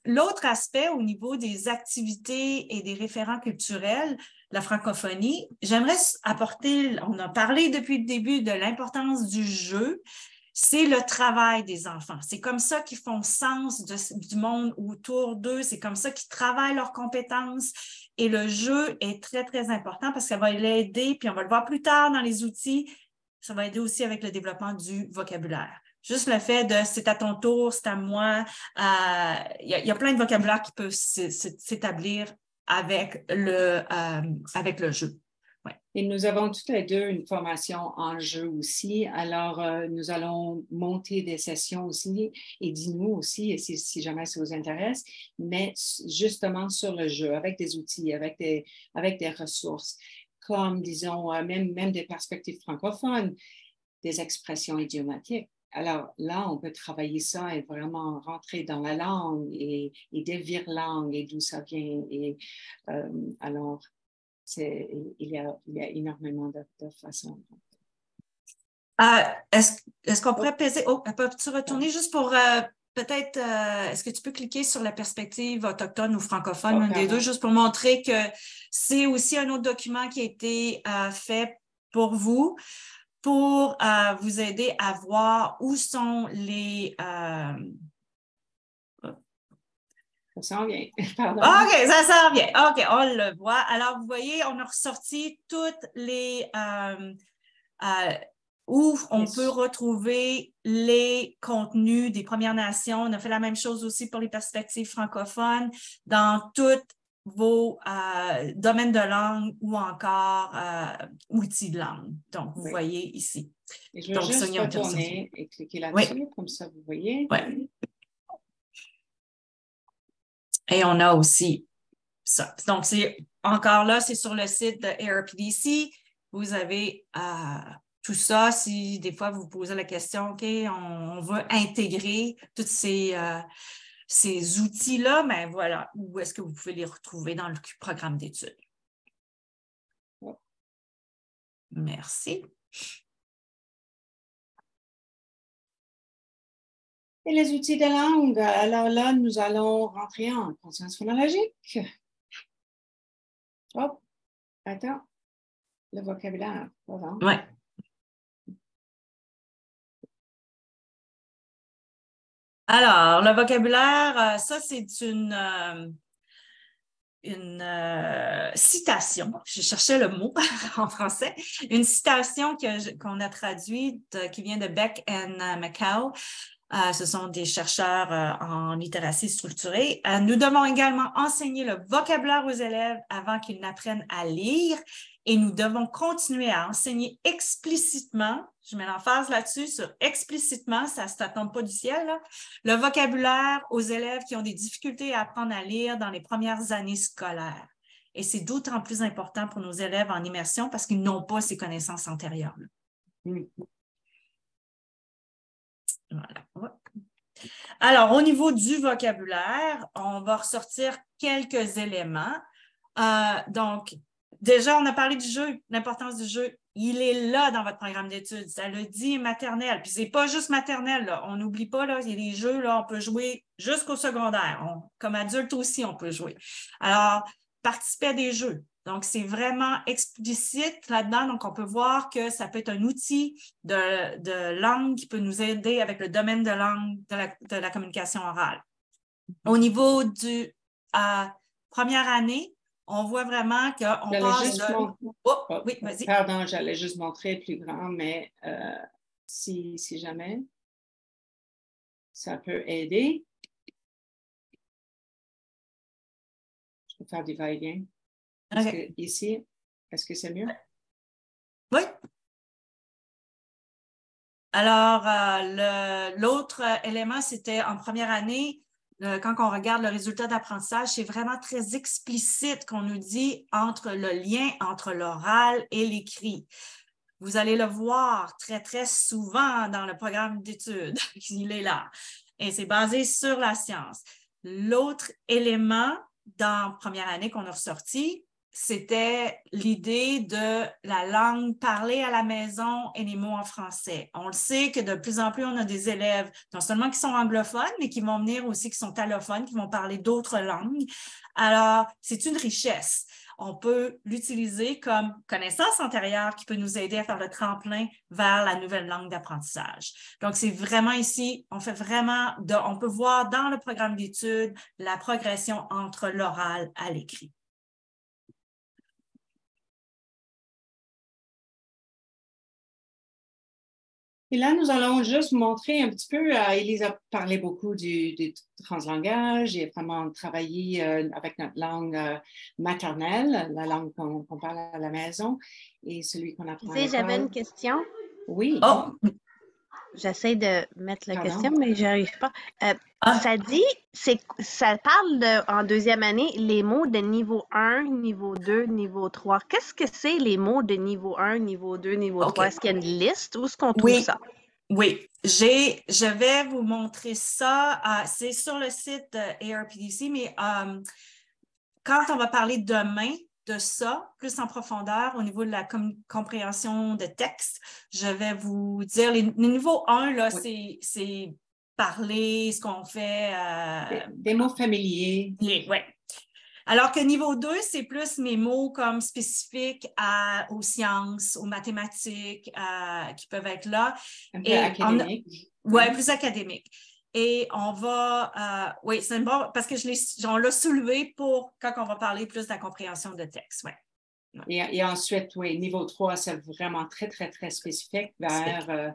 L'autre aspect au niveau des activités et des référents culturels, la francophonie, j'aimerais apporter, on a parlé depuis le début de l'importance du jeu. C'est le travail des enfants. C'est comme ça qu'ils font sens du monde autour d'eux. C'est comme ça qu'ils travaillent leurs compétences. Et le jeu est très, très important parce que ça va l'aider, puis on va le voir plus tard dans les outils, ça va aider aussi avec le développement du vocabulaire. Juste le fait de « c'est à ton tour, c'est à moi », il y a plein de vocabulaire qui peuvent s'établir avec le jeu. Ouais. Et nous avons toutes les deux une formation en jeu aussi. Alors, nous allons monter des sessions aussi et dis-nous aussi si jamais ça vous intéresse, mais justement sur le jeu, avec des outils, avec des ressources, comme, disons, même des perspectives francophones, des expressions idiomatiques. Alors là, on peut travailler ça et vraiment rentrer dans la langue et des virelangues et d'où ça vient. Et alors, il y a énormément de façons. Est-ce qu'on pourrait peser? Oh, peux-tu retourner juste pour peut-être, est-ce que tu peux cliquer sur la perspective autochtone ou francophone, l'une des deux, juste pour montrer que c'est aussi un autre document qui a été fait pour vous, pour vous aider à voir où sont les... Ça s'en vient, pardon. OK, ça s'en vient. OK, on le voit. Alors, vous voyez, on a ressorti toutes les... où on peut retrouver les contenus des Premières Nations. On a fait la même chose aussi pour les perspectives francophones dans toutes vos domaines de langue ou encore outils de langue. Donc, vous voyez ici. Et je vais juste retourner et cliquer là-dessus, comme ça, vous voyez. Oui. Et on a aussi ça. Donc, encore là, c'est sur le site de ARPDC. Vous avez tout ça. Si des fois, vous posez la question, OK, on veut intégrer tous ces outils-là, mais voilà, où est-ce que vous pouvez les retrouver dans le programme d'études? Merci. Et les outils de langue, alors là, nous allons rentrer en conscience phonologique. Hop, attends, le vocabulaire. Oui. Alors, le vocabulaire, ça, c'est une citation, je cherchais le mot en français, une citation qu'on a traduite qui vient de Beck et McCall. Ce sont des chercheurs en littératie structurée. Nous devons également enseigner le vocabulaire aux élèves avant qu'ils n'apprennent à lire et nous devons continuer à enseigner explicitement, je mets l'emphase là-dessus, sur explicitement, ça ne tombe pas du ciel, là, le vocabulaire aux élèves qui ont des difficultés à apprendre à lire dans les premières années scolaires. Et c'est d'autant plus important pour nos élèves en immersion parce qu'ils n'ont pas ces connaissances antérieures. Voilà. Alors, au niveau du vocabulaire, on va ressortir quelques éléments. Donc, déjà, on a parlé du jeu, l'importance du jeu. Il est là dans votre programme d'études. Ça le dit maternelle. Puis, c'est pas juste maternelle, là. On n'oublie pas, là, il y a des jeux, là, on peut jouer jusqu'au secondaire. Comme adulte aussi, on peut jouer. Alors, participez à des jeux. Donc, c'est vraiment explicite là-dedans. Donc, on peut voir que ça peut être un outil de langue qui peut nous aider avec le domaine de langue de la communication orale. Au niveau du première année, on voit vraiment qu'on passe de... oui, vas-y. Pardon, j'allais juste montrer plus grand, mais si jamais ça peut aider, je peux faire du va-et-vient. Ici, est-ce que c'est mieux? Oui. Alors, l'autre élément, c'était en première année, quand on regarde le résultat d'apprentissage, c'est vraiment très explicite qu'on nous dit entre le lien entre l'oral et l'écrit. Vous allez le voir très, très souvent dans le programme d'études. Il est là. Et c'est basé sur la science. L'autre élément dans première année qu'on a ressorti, c'était l'idée de la langue parlée à la maison et les mots en français. On le sait que de plus en plus, on a des élèves, non seulement qui sont anglophones, mais qui vont venir aussi, qui sont allophones, qui vont parler d'autres langues. Alors, c'est une richesse. On peut l'utiliser comme connaissance antérieure qui peut nous aider à faire le tremplin vers la nouvelle langue d'apprentissage. Donc, c'est vraiment ici, on peut voir dans le programme d'études la progression entre l'oral à l'écrit. Et là, nous allons juste montrer un petit peu, Élise a parlé beaucoup du translangage et vraiment travaillé avec notre langue maternelle, la langue qu'on parle à la maison et celui qu'on apprend à l'école. J'avais une question. Oui. Oh. J'essaie de mettre la question, mais je n'arrive pas. Ça parle en deuxième année, les mots de niveau 1, niveau 2, niveau 3. Qu'est-ce que c'est les mots de niveau 1, niveau 2, niveau 3? Est-ce qu'il y a une liste? Où est-ce qu'on trouve ça? Oui, je vais vous montrer ça. C'est sur le site ARPDC, mais quand on va parler demain de ça, plus en profondeur au niveau de la compréhension de texte, je vais vous dire, les niveaux 1, là, oui. c'est parler, ce qu'on fait. Des mots familiers. Oui. Alors que niveau 2, c'est plus mes mots comme spécifiques aux sciences, aux mathématiques qui peuvent être là. Un peu académique. Oui, plus académique. Et on va, oui, c'est bon, parce que on l'a soulevé pour quand on va parler plus de la compréhension de texte. Ouais. Et ensuite, oui, niveau 3, c'est vraiment très, très, très spécifique vers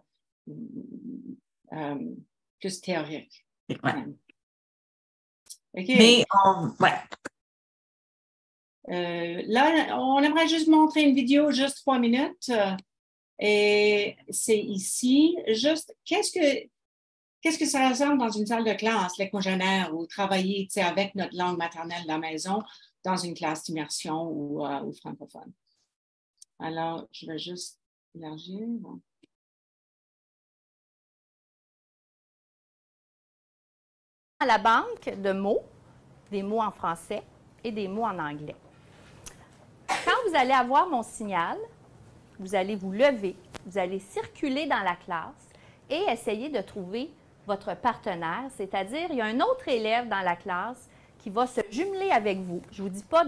plus théorique. Ouais. Okay. Mais, ouais. Là, on aimerait juste montrer une vidéo, juste 3 minutes. Et c'est ici, juste, qu'est-ce que ça ressemble dans une salle de classe, les congénères, ou travailler avec notre langue maternelle de la maison dans une classe d'immersion ou francophone. Alors, je vais juste élargir. À la banque de mots, des mots en français et des mots en anglais. Quand vous allez avoir mon signal, vous allez vous lever, vous allez circuler dans la classe et essayer de trouver votre partenaire, c'est-à-dire il y a un autre élève dans la classe qui va se jumeler avec vous. Je ne vous dis pas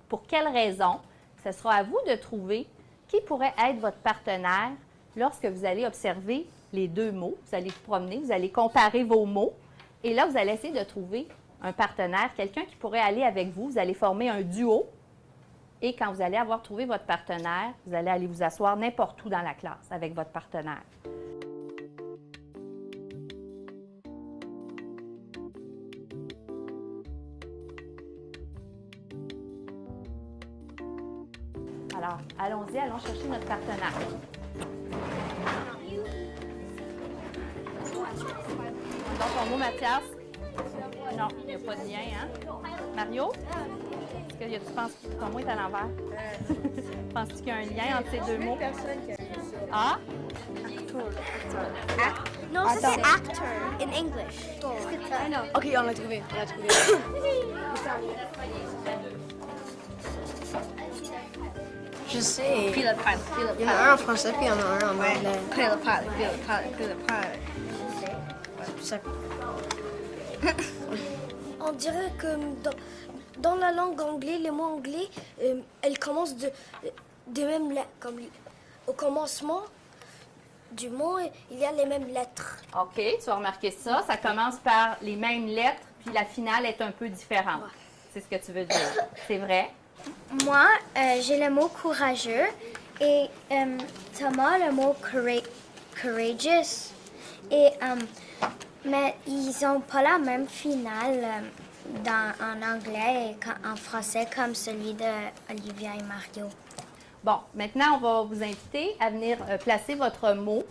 pour quelle raison. Ce sera à vous de trouver qui pourrait être votre partenaire lorsque vous allez observer les deux mots. Vous allez vous promener, vous allez comparer vos mots et là, vous allez essayer de trouver un partenaire, quelqu'un qui pourrait aller avec vous. Vous allez former un duo et quand vous allez avoir trouvé votre partenaire, vous allez aller vous asseoir n'importe où dans la classe avec votre partenaire. Alors, allons-y, allons chercher notre partenaire. Donc, ton mot, Mathias? Non, il n'y a pas de lien, hein? Mario? Est-ce que tu penses que ton mot est à l'envers? Penses-tu qu'il y a un lien entre ces deux mots? Ah? Non, ça c'est actor in English. Ok, on l'a trouvé. Je sais. Il y en a un en français, puis il y en a un en anglais. On dirait que dans la langue anglaise, les mots anglais, elles commencent de même lettres. Comme au commencement du mot, il y a les mêmes lettres. OK, tu vas remarquer ça. Ça commence par les mêmes lettres, puis la finale est un peu différente. Ouais. C'est ce que tu veux dire. C'est vrai? Moi, j'ai le mot courageux et Thomas le mot courageous. Mais ils n'ont pas la même finale en anglais et en français comme celui d'Olivia et Mario. Bon, maintenant, on va vous inviter à venir placer votre mot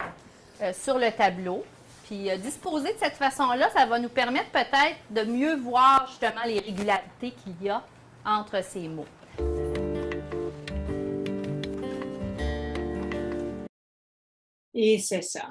sur le tableau. Puis disposer de cette façon-là, ça va nous permettre peut-être de mieux voir justement les régularités qu'il y a entre ces mots. Et c'est ça.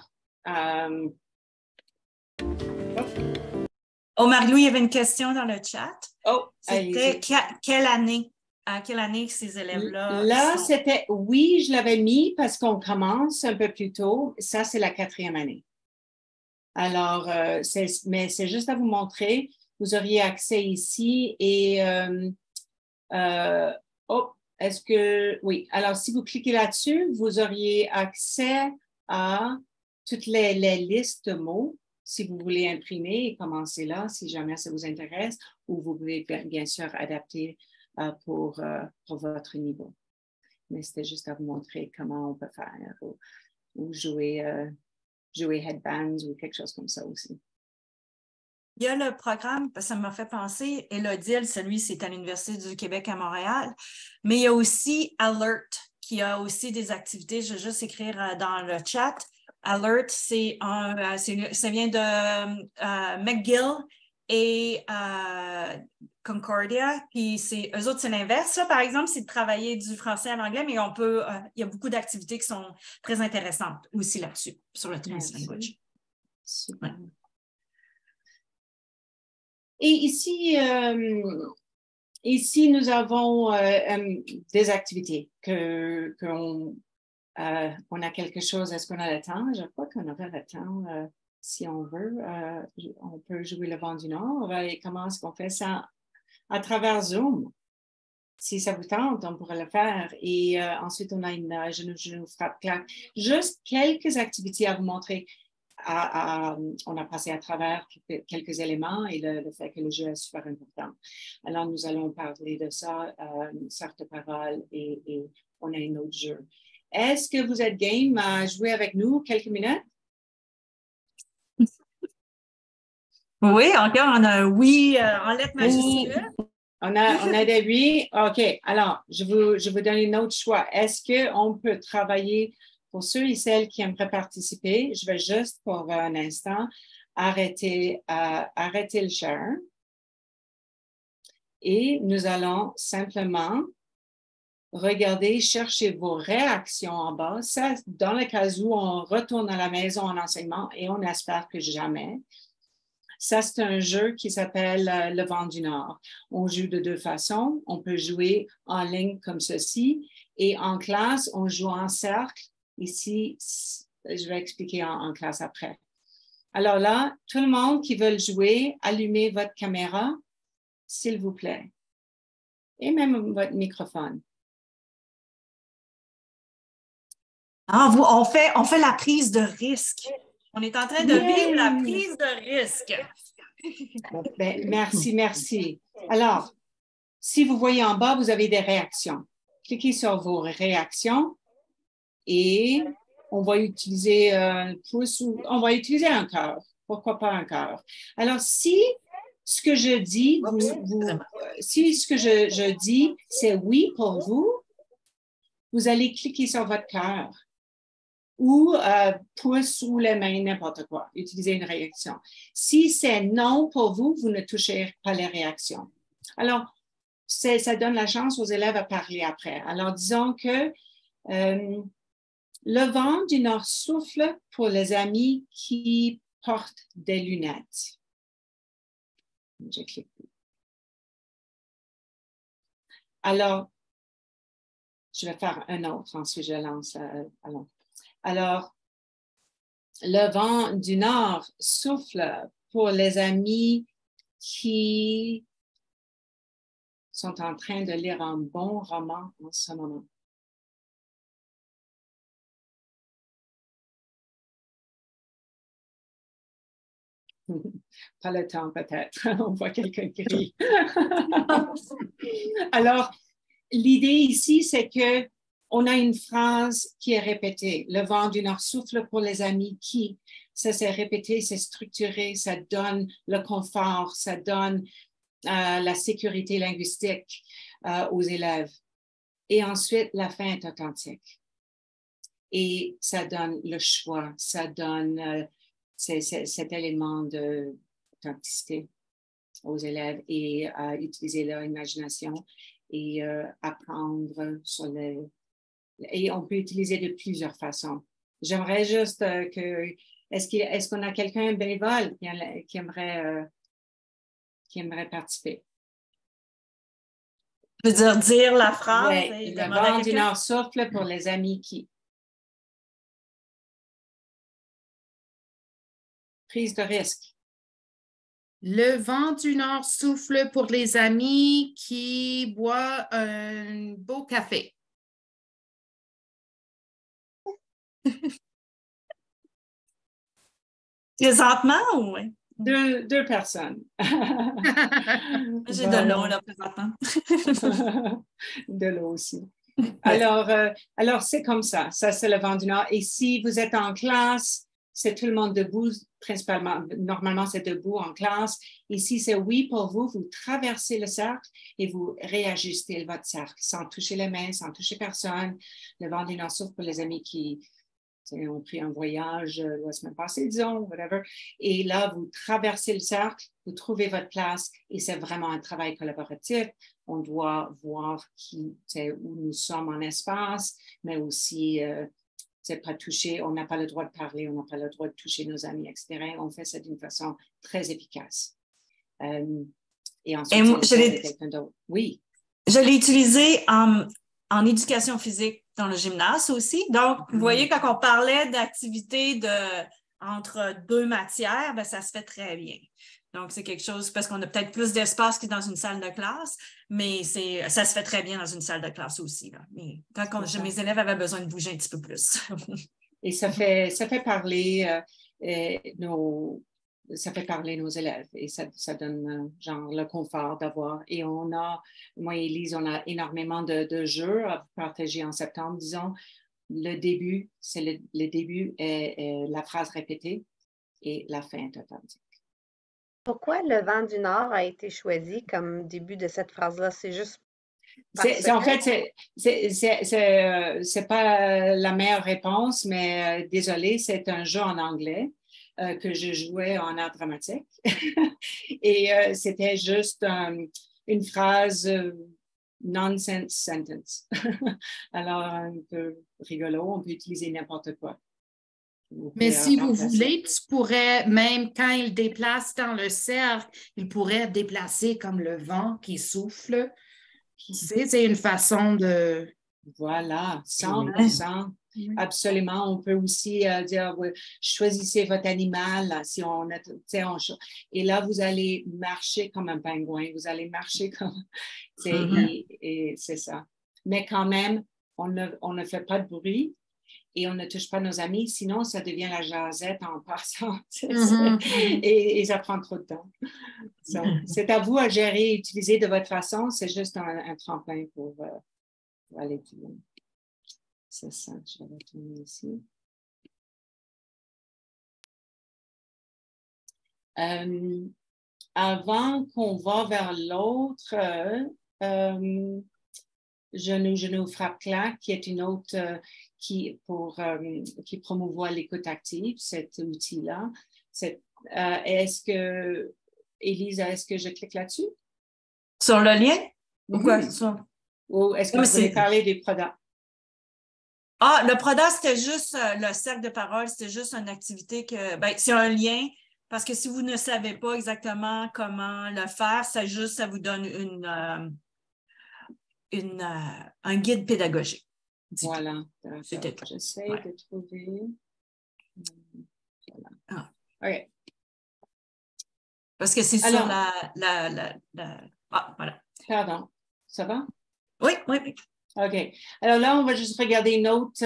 Oh, Marie-Lou, il y avait une question dans le chat. Oh, c'était quelle année? À quelle année ces élèves-là? Là, c'était, oui, je l'avais mis parce qu'on commence un peu plus tôt. Ça, c'est la 4e année. Alors, mais c'est juste à vous montrer. Vous auriez accès ici et, est-ce que, oui. Alors, si vous cliquez là-dessus, vous auriez accès à toutes les listes de mots. Si vous voulez imprimer et commencer là, si jamais ça vous intéresse, ou vous pouvez bien sûr adapter pour votre niveau. Mais c'était juste à vous montrer comment on peut faire ou jouer headbands ou quelque chose comme ça aussi. Il y a le programme, ça m'a fait penser, Elodie, celui, c'est à l'Université du Québec à Montréal, mais il y a aussi Alert, qui a aussi des activités. Je vais juste écrire dans le chat. Alert, ça vient de McGill et Concordia. Puis eux autres, c'est l'inverse. Là, par exemple, c'est de travailler du français à l'anglais, mais il y a beaucoup d'activités qui sont très intéressantes aussi là-dessus, sur le translanguage. Super. Ouais. Et ici, nous avons des activités qu'on on a quelque chose. Est-ce qu'on a le temps? Je crois qu'on aurait le temps si on veut. On peut jouer le vent du Nord. Comment est-ce qu'on fait ça? À travers Zoom. Si ça vous tente, on pourrait le faire. Et ensuite, on a une genou, frappe, claque. Juste quelques activités à vous montrer. On a passé à travers quelques éléments et le fait que le jeu est super important. Alors, nous allons parler de ça, une sorte de parole et on a un autre jeu. Est-ce que vous êtes game à jouer avec nous quelques minutes? Oui, encore, on a un oui en lettres majuscules. On a des oui. OK. Alors, je vous donne un autre choix. Est-ce qu'on peut travailler pour ceux et celles qui aimeraient participer? Je vais juste pour un instant arrêter le share. Et nous allons simplement regarder, chercher vos réactions en bas. Ça, dans le cas où on retourne à la maison en enseignement, et on espère que jamais. Ça, c'est un jeu qui s'appelle Le Vent du Nord. On joue de deux façons. On peut jouer en ligne comme ceci et en classe, on joue en cercle. Ici, je vais expliquer en classe après. Alors là, tout le monde qui veut jouer, allumez votre caméra, s'il vous plaît, et même votre microphone. Ah, on fait la prise de risque. On est en train de vivre la prise de risque. Ben, merci. Alors, si vous voyez en bas, vous avez des réactions. Cliquez sur vos réactions et on va utiliser un pouce ou on va utiliser un cœur. Pourquoi pas un cœur? Alors, si ce que je dis, si ce que je dis, c'est oui pour vous, vous allez cliquer sur votre cœur ou pouce ou les mains, n'importe quoi. Utilisez une réaction. Si c'est non pour vous, vous ne touchez pas les réactions. Alors, ça donne la chance aux élèves à parler après. Alors, disons que le vent du nord souffle pour les amis qui portent des lunettes. Je clique. Alors, je vais faire un autre, ensuite je lance. Alors, le vent du nord souffle pour les amis qui sont en train de lire un bon roman en ce moment. Pas le temps peut-être, on voit quelqu'un qui rit. Alors, l'idée ici, c'est que on a une phrase qui est répétée. Le vent du nord souffle pour les amis qui. Ça, c'est répété, c'est structuré, ça donne le confort, ça donne la sécurité linguistique aux élèves. Et ensuite, la fin est authentique. Et ça donne le choix, ça donne cet élément d'authenticité aux élèves et utiliser leur imagination et apprendre sur les... Et on peut utiliser de plusieurs façons. J'aimerais juste que... Est-ce qu'on a quelqu'un bénévole qui aimerait participer? Je veux dire la phrase. Oui, le vent du nord souffle pour les amis qui... Prise de risque. Le vent du nord souffle pour les amis qui boivent un beau café. Présentement ou oui? Deux personnes. J'ai de l'eau là présentement. De l'eau aussi. Alors c'est comme ça. Ça, c'est le vent du nord. Et si vous êtes en classe, c'est tout le monde debout, principalement. Normalement, c'est debout en classe. Et si c'est oui pour vous, vous traversez le cercle et vous réajustez votre cercle sans toucher les mains, sans toucher personne. Le vent du nord souffle pour les amis qui ont pris un voyage la semaine passée, disons, whatever. Et là, vous traversez le cercle, vous trouvez votre place et c'est vraiment un travail collaboratif. On doit voir où nous sommes en espace, mais aussi... c'est pas toucher, on n'a pas le droit de parler, on n'a pas le droit de toucher nos amis, etc. On fait ça d'une façon très efficace. Et ensuite, quelqu'un d'autre. Oui. Je l'ai utilisé en éducation physique dans le gymnase aussi. Donc, vous voyez, quand on parlait d'activité entre deux matières, ben, ça se fait très bien. Donc, c'est quelque chose, parce qu'on a peut-être plus d'espace que dans une salle de classe, mais ça se fait très bien dans une salle de classe aussi. Là. Mais mes élèves avaient besoin de bouger un petit peu plus. Et ça fait parler ça fait parler nos élèves et ça donne genre le confort d'avoir. Et moi et Elise, on a énormément de jeux à partager en septembre. Disons, le début, le début est la phrase répétée et la fin est authentique. Pourquoi le vent du Nord a été choisi comme début de cette phrase-là? C'est juste parce En que... fait, c'est pas la meilleure réponse, mais désolé, c'est un jeu en anglais que je jouais en art dramatique. Et c'était juste une phrase nonsense sentence. Alors, un peu rigolo, on peut utiliser n'importe quoi. Mais si vous remplacer. voulez, tu pourrais, même quand il déplace dans le cercle, il pourrait déplacer comme le vent qui souffle. C'est une façon de... Voilà, 100%. Oui. Absolument. On peut aussi dire, choisissez votre animal. Si on a, et là, vous allez marcher comme un pingouin. Vous allez marcher comme... et c'est ça. Mais quand même, on ne fait pas de bruit et on ne touche pas nos amis. Sinon, ça devient la jasette en passant. Et ça prend trop de temps. C'est à vous à gérer et utiliser de votre façon. C'est juste un tremplin pour aller plus loin. C'est ça, je vais retourner ici. Avant qu'on va vers l'autre, Genou frappe claque, qui est une autre qui promouvoit l'écoute active, cet outil-là. Est-ce que, Élise, est-ce que je clique là-dessus? Sur le lien? Ou quoi? Ou est-ce que vous voulez parler des produits? Ah, le PRODA, c'était juste le cercle de parole, c'était juste une activité c'est un lien, parce que si vous ne savez pas exactement comment le faire, ça vous donne un guide pédagogique. Voilà. J'essaie de trouver. Voilà. Ah. OK. Parce que c'est sur la... Ah, voilà. Pardon. Ça va? Oui. OK. Alors là, on va juste regarder une autre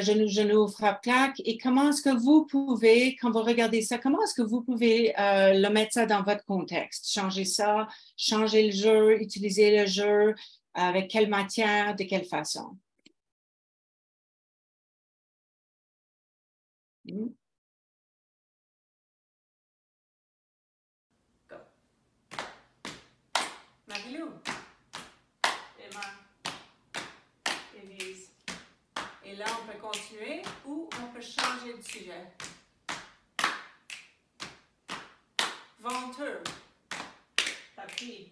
genou frappe claque. Et comment est-ce que vous pouvez, quand vous regardez ça, comment est-ce que vous pouvez le mettre ça dans votre contexte? Changer ça, changer le jeu, utiliser le jeu, avec quelle matière, de quelle façon? Marie-Lou, Emma, Élise. Et là, on peut continuer ou on peut changer de sujet. Venteux, tapis,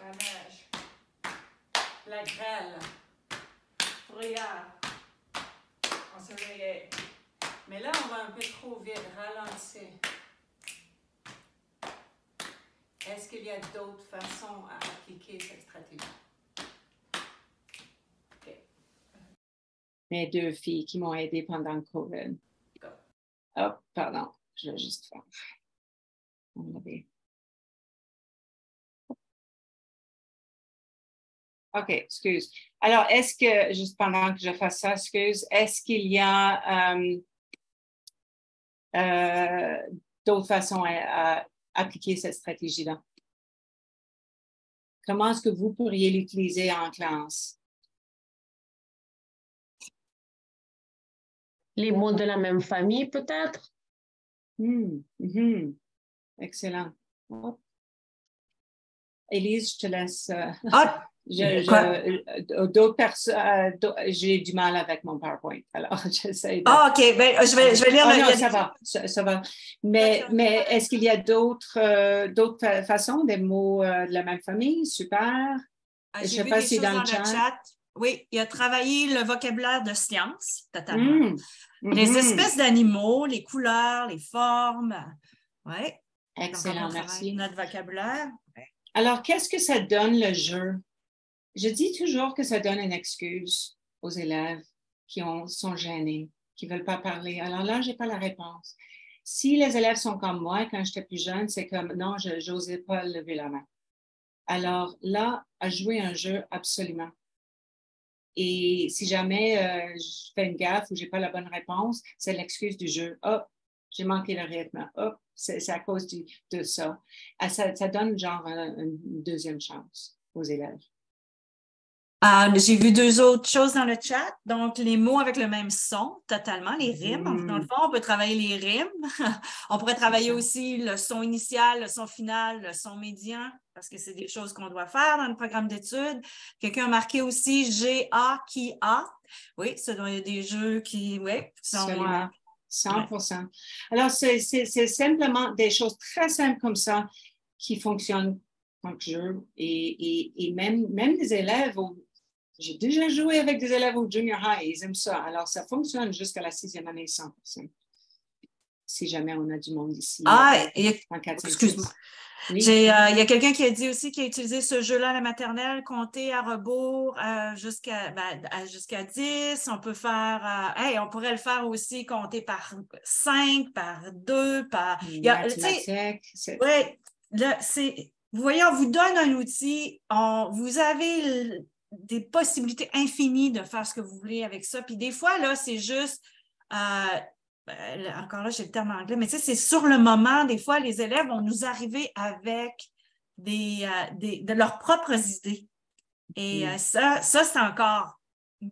la neige, la grêle, brouillard, ensoleillé. Mais là, on va un peu trop vite, ralentir. Est-ce qu'il y a d'autres façons à appliquer cette stratégie? OK. Mes deux filles qui m'ont aidée pendant le COVID. Oh, pardon, je vais juste faire. OK, excuse. Alors, est-ce que, juste pendant que je fasse ça, est-ce qu'il y a d'autres façons à appliquer cette stratégie-là? Comment est-ce que vous pourriez l'utiliser en classe? Les mots de la même famille, peut-être? Excellent. Élise, je te laisse. D'autres personnes, j'ai du mal avec mon PowerPoint, alors j'essaie de... Ah, OK. Ben, je vais lire le... Non, ça va. Mais est-ce qu'il y a d'autres façons, des mots de la même famille? Super. Je sais pas si dans le chat. Oui, il a travaillé le vocabulaire de science, totalement. Les espèces d'animaux, les couleurs, les formes. Oui. Excellent, donc, merci. Notre vocabulaire. Ouais. Alors, qu'est-ce que ça donne le jeu? Je dis toujours que ça donne une excuse aux élèves qui sont gênés, qui ne veulent pas parler. Alors là, je n'ai pas la réponse. Si les élèves sont comme moi, quand j'étais plus jeune, c'est comme non, je n'osais pas lever la main. Alors là, à jouer un jeu, absolument. Et si jamais je fais une gaffe ou je n'ai pas la bonne réponse, c'est l'excuse du jeu. Oh, j'ai manqué le rythme. Oh, c'est à cause de ça. Ça donne genre une deuxième chance aux élèves. J'ai vu 2 autres choses dans le chat. Donc, les mots avec le même son, totalement, les rimes. Dans le fond, on peut travailler les rimes. On pourrait travailler aussi le son initial, le son final, le son médian, parce que c'est des choses qu'on doit faire dans le programme d'études. Quelqu'un a marqué aussi G-A qui A. Oui, ça doit y avoir des jeux qui, oui, sont... Absolument. 100%. Alors, c'est simplement des choses très simples comme ça qui fonctionnent en jeu. Et même les élèves, j'ai déjà joué avec des élèves au junior high, ils aiment ça. Alors, ça fonctionne jusqu'à la 6e année 100%. Si jamais on a du monde ici. Excuse-moi. Oui. Il y a quelqu'un qui a dit aussi qu'il a utilisé ce jeu-là à la maternelle, compter à rebours jusqu'à 10. On peut faire, on pourrait le faire aussi, compter par 5, par 2, par... Vous voyez, on vous donne un outil, vous avez des possibilités infinies de faire ce que vous voulez avec ça. Puis des fois, là, c'est juste... encore là, j'ai le terme anglais, mais tu sais, c'est sur le moment, des fois, les élèves vont nous arriver avec de leurs propres idées. Et ça c'est encore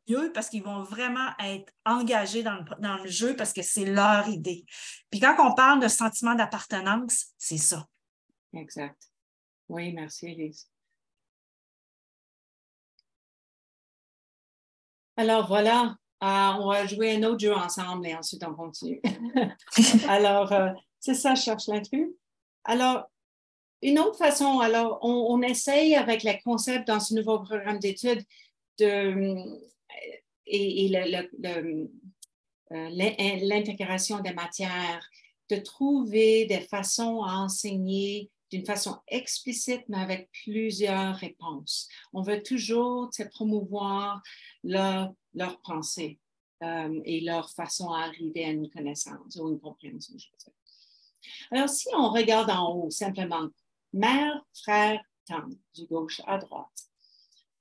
mieux parce qu'ils vont vraiment être engagés dans le jeu parce que c'est leur idée. Puis quand on parle de sentiment d'appartenance, c'est ça. Exact. Oui, merci, Elise. Alors, voilà. On va jouer un autre jeu ensemble et ensuite on continue. Alors, c'est ça, je cherche l'intrus. Alors, une autre façon, alors, on essaye avec les concepts dans ce nouveau programme d'études l'intégration des matières, de trouver des façons à enseigner d'une façon explicite, mais avec plusieurs réponses. On veut toujours promouvoir leur pensée et leur façon à arriver à une connaissance ou une compréhension. Alors, si on regarde en haut, simplement, mère, frère, tante, du gauche à droite.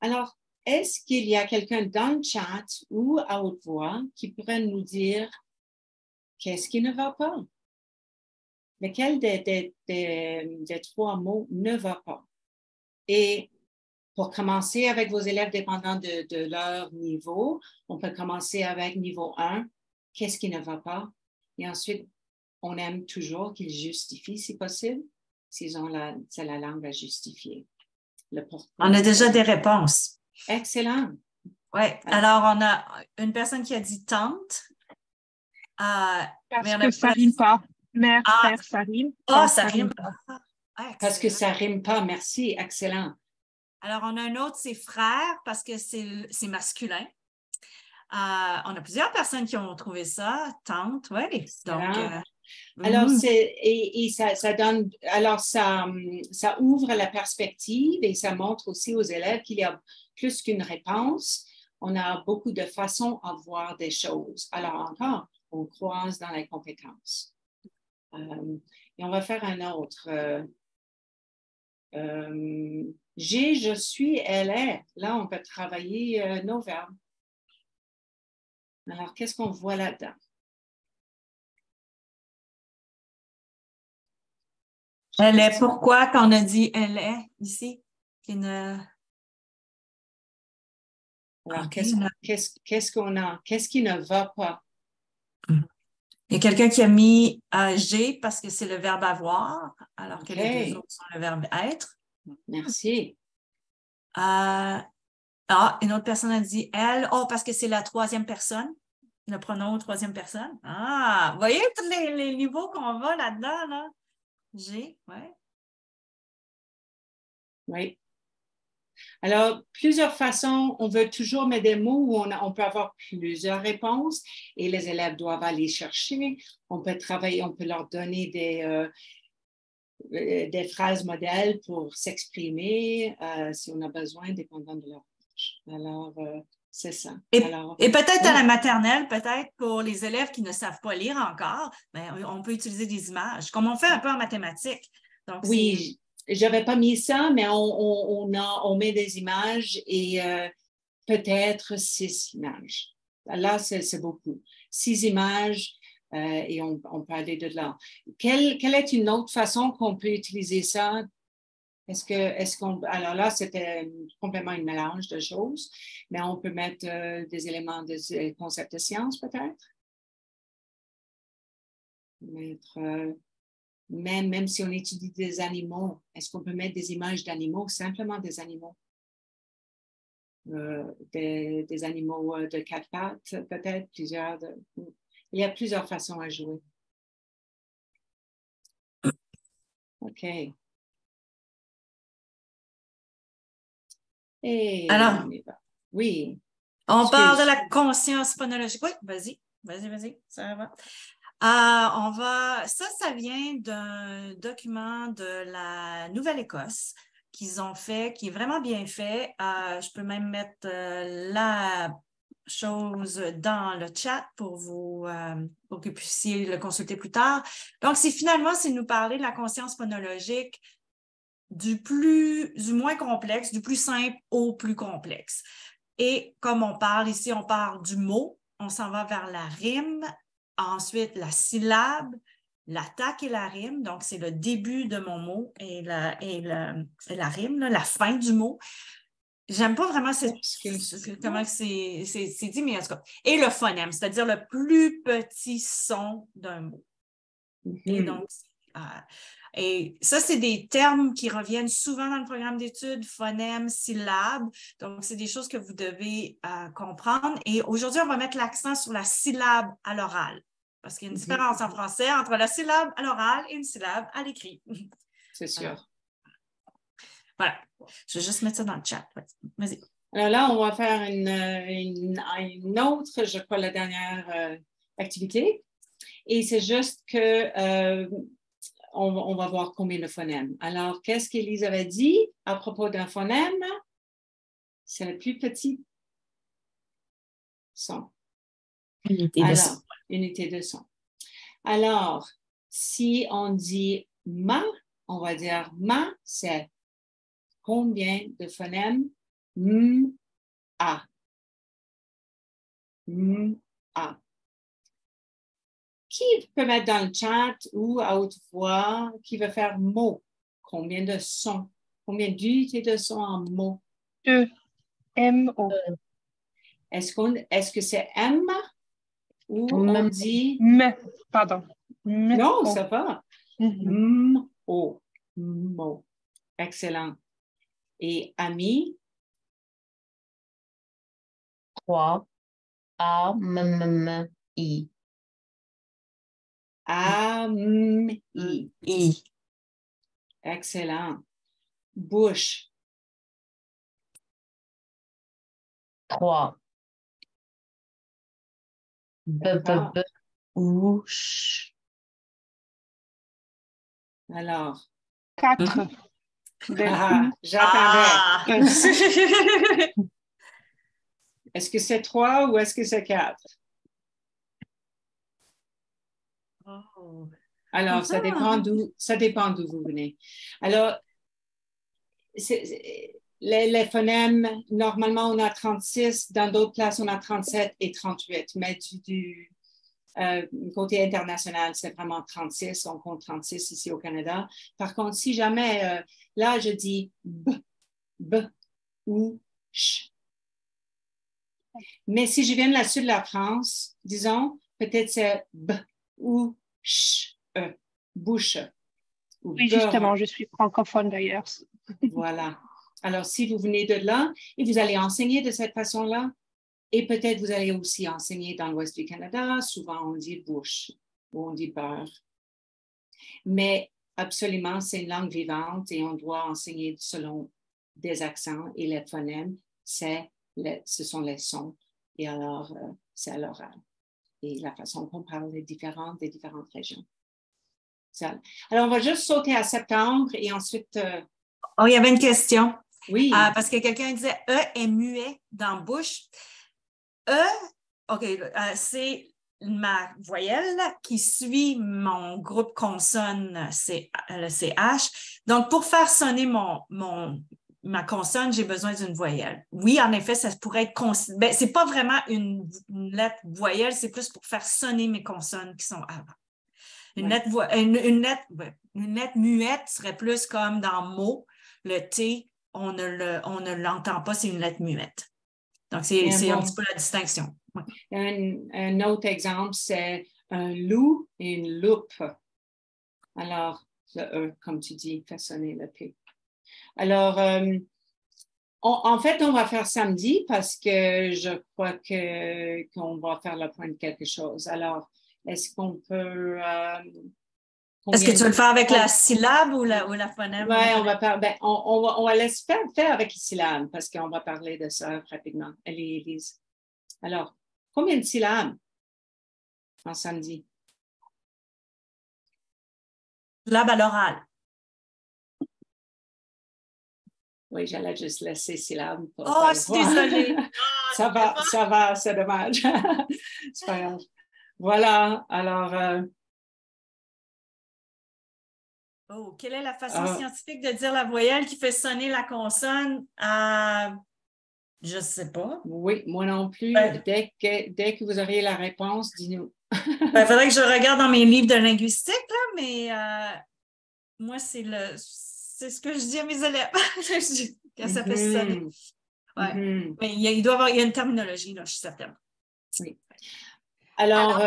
Alors, est-ce qu'il y a quelqu'un dans le chat ou à haute voix qui pourrait nous dire qu'est-ce qui ne va pas? Lequel des 3 mots ne va pas? Et pour commencer avec vos élèves dépendant de leur niveau, on peut commencer avec niveau 1, qu'est-ce qui ne va pas? Et ensuite, on aime toujours qu'ils justifient si possible, s'ils ont la langue à justifier. On a déjà des réponses. Excellent. Oui, alors on a une personne qui a dit tante. Parce que ça rime pas. Mère, frère, ça rime. Ça rime pas. Parce que ça rime pas, merci, excellent. Alors, on a un autre, c'est frère, parce que c'est masculin. On a plusieurs personnes qui ont trouvé ça, tante, oui. Donc, alors, ça donne, alors ça ouvre la perspective et ça montre aussi aux élèves qu'il y a plus qu'une réponse. On a beaucoup de façons à voir des choses. Alors encore, on croise dans les compétences. Et on va faire un autre. J'ai, je suis, elle est. Là, on peut travailler nos verbes. Alors, qu'est-ce qu'on voit là-dedans? Elle est, pourquoi qu'on a dit elle est ici? Alors, qu'est-ce qu'on a? Qu'est-ce qui ne va pas? Il y a quelqu'un qui a mis G parce que c'est le verbe avoir, alors que les 2 autres sont le verbe être. Merci. Une autre personne a dit elle, parce que c'est la 3e personne, le pronom 3e personne. Vous voyez tous les niveaux qu'on va là-dedans, là? G, oui. Oui. Alors, plusieurs façons, on veut toujours mettre des mots où on peut avoir plusieurs réponses et les élèves doivent aller chercher. On peut travailler, on peut leur donner des phrases modèles pour s'exprimer si on a besoin, dépendant de leur âge. Alors, c'est ça. Et peut-être à la maternelle, peut-être pour les élèves qui ne savent pas lire encore, on peut utiliser des images, comme on fait un peu en mathématiques. Donc, oui, je n'avais pas mis ça, mais on met des images et peut-être 6 images. Là, c'est beaucoup. 6 images et on peut aller de là. Quelle est une autre façon qu'on peut utiliser ça Alors là, c'était complètement un mélange de choses, mais on peut mettre des éléments de concept de science, peut-être. Même si on étudie des animaux, est-ce qu'on peut mettre des images d'animaux, simplement des animaux? Des animaux de 4 pattes, peut-être, plusieurs. Il y a plusieurs façons à jouer. OK. Et alors, on y va. Oui. On parle de la conscience phonologique. Oui, vas-y, ça va. Ça vient d'un document de la Nouvelle-Écosse qu'ils ont fait, qui est vraiment bien fait. Je peux même mettre la chose dans le chat pour pour que vous puissiez le consulter plus tard. Donc, c'est nous parler de la conscience phonologique du moins complexe, du plus simple au plus complexe. Et comme on parle ici, on parle du mot, on s'en va vers la rime, ensuite la syllabe, l'attaque et la rime. Donc, c'est le début de mon mot et la rime, là, la fin du mot. J'aime pas vraiment comment c'est dit, mais en tout cas. Et le phonème, c'est-à-dire le plus petit son d'un mot. Et donc, et ça, c'est des termes qui reviennent souvent dans le programme d'études, phonème, syllabe. Donc, c'est des choses que vous devez comprendre. Et aujourd'hui, on va mettre l'accent sur la syllabe à l'oral. Parce qu'il y a une différence en français entre la syllabe à l'oral et une syllabe à l'écrit. C'est sûr. Voilà. Je vais juste mettre ça dans le chat. Vas-y. Alors là, on va faire une autre, je crois, la dernière activité. Et c'est juste que on va voir combien de phonèmes. Alors, qu'est-ce qu'Élise avait dit à propos d'un phonème? C'est le plus petit son. Unité de son. Alors, si on dit ma, on va dire ma, c'est combien de phonèmes? M, a. M, a. Qui peut mettre dans le chat ou à haute voix, qui veut faire mot? Combien de sons? Combien d'unités de son en mots? 2. M-O. Est-ce que c'est M ou on dit... Pardon. Non, ça va. M-O. Mo. Excellent. Et ami? 3. A-M-M-I. A-M-I. Excellent. Bouche. 3. Bouche. Alors. 4. J'attendais. Est-ce que c'est 3 ou est-ce que c'est 4? Alors, ça dépend d'où vous venez. Alors, les phonèmes, normalement, on a 36. Dans d'autres places, on a 37 et 38. Mais du côté international, c'est vraiment 36. On compte 36 ici au Canada. Par contre, si jamais, là, je dis b ou ch. Mais si je viens de la sud de la France, disons, peut-être c'est b ou ch, bouche. Oui, justement, je suis francophone d'ailleurs. Voilà. Alors, si vous venez de là et vous allez enseigner de cette façon-là, et peut-être vous allez aussi enseigner dans l'ouest du Canada, souvent on dit bouche ou on dit beurre. Mais absolument, c'est une langue vivante et on doit enseigner selon des accents et les phonèmes, ce sont les sons. Et alors, c'est à l'oral. Et la façon qu'on parle est différente des différentes régions. Alors, on va juste sauter à septembre et ensuite... Oh, il y avait une question. Oui. Parce que quelqu'un disait « E est muet dans bouche ». E, OK, c'est ma voyelle qui suit mon groupe consonne, c'est le CH. Donc, pour faire sonner ma consonne, j'ai besoin d'une voyelle. Oui, en effet, ça pourrait être... c'est pas vraiment une lettre voyelle, c'est plus pour faire sonner mes consonnes qui sont avant. Une lettre muette serait plus comme dans mot. le T, on ne l'entend pas, c'est une lettre muette. Donc, c'est un petit peu la distinction. Ouais. Un autre exemple, c'est un loup et une loupe. Alors, le E, comme tu dis, fait sonner le P. Alors, en fait, on va faire samedi parce que je crois qu'on va faire le point de quelque chose. Alors, est-ce qu'on peut... est-ce que tu veux le faire avec la syllabe ou la phonème? Oui, on va faire... on va laisser faire avec les syllabes parce qu'on va parler de ça rapidement. Elise. Alors, combien de syllabes en samedi? Syllabe à l'oral. Oui, j'allais juste laisser syllabes. Oh, je suis désolée. ça va, c'est dommage. C'est pas grave. Voilà, alors... Oh, quelle est la façon scientifique de dire la voyelle qui fait sonner la consonne? Je ne sais pas. Oui, moi non plus. Ouais. Dès que vous auriez la réponse, dis-nous. Il faudrait que je regarde dans mes livres de linguistique, là, mais moi, c'est ce que je dis à mes élèves. Quand ça fait sonner. Ouais. Mais il doit y a une terminologie, là, je suis certaine. Oui. Alors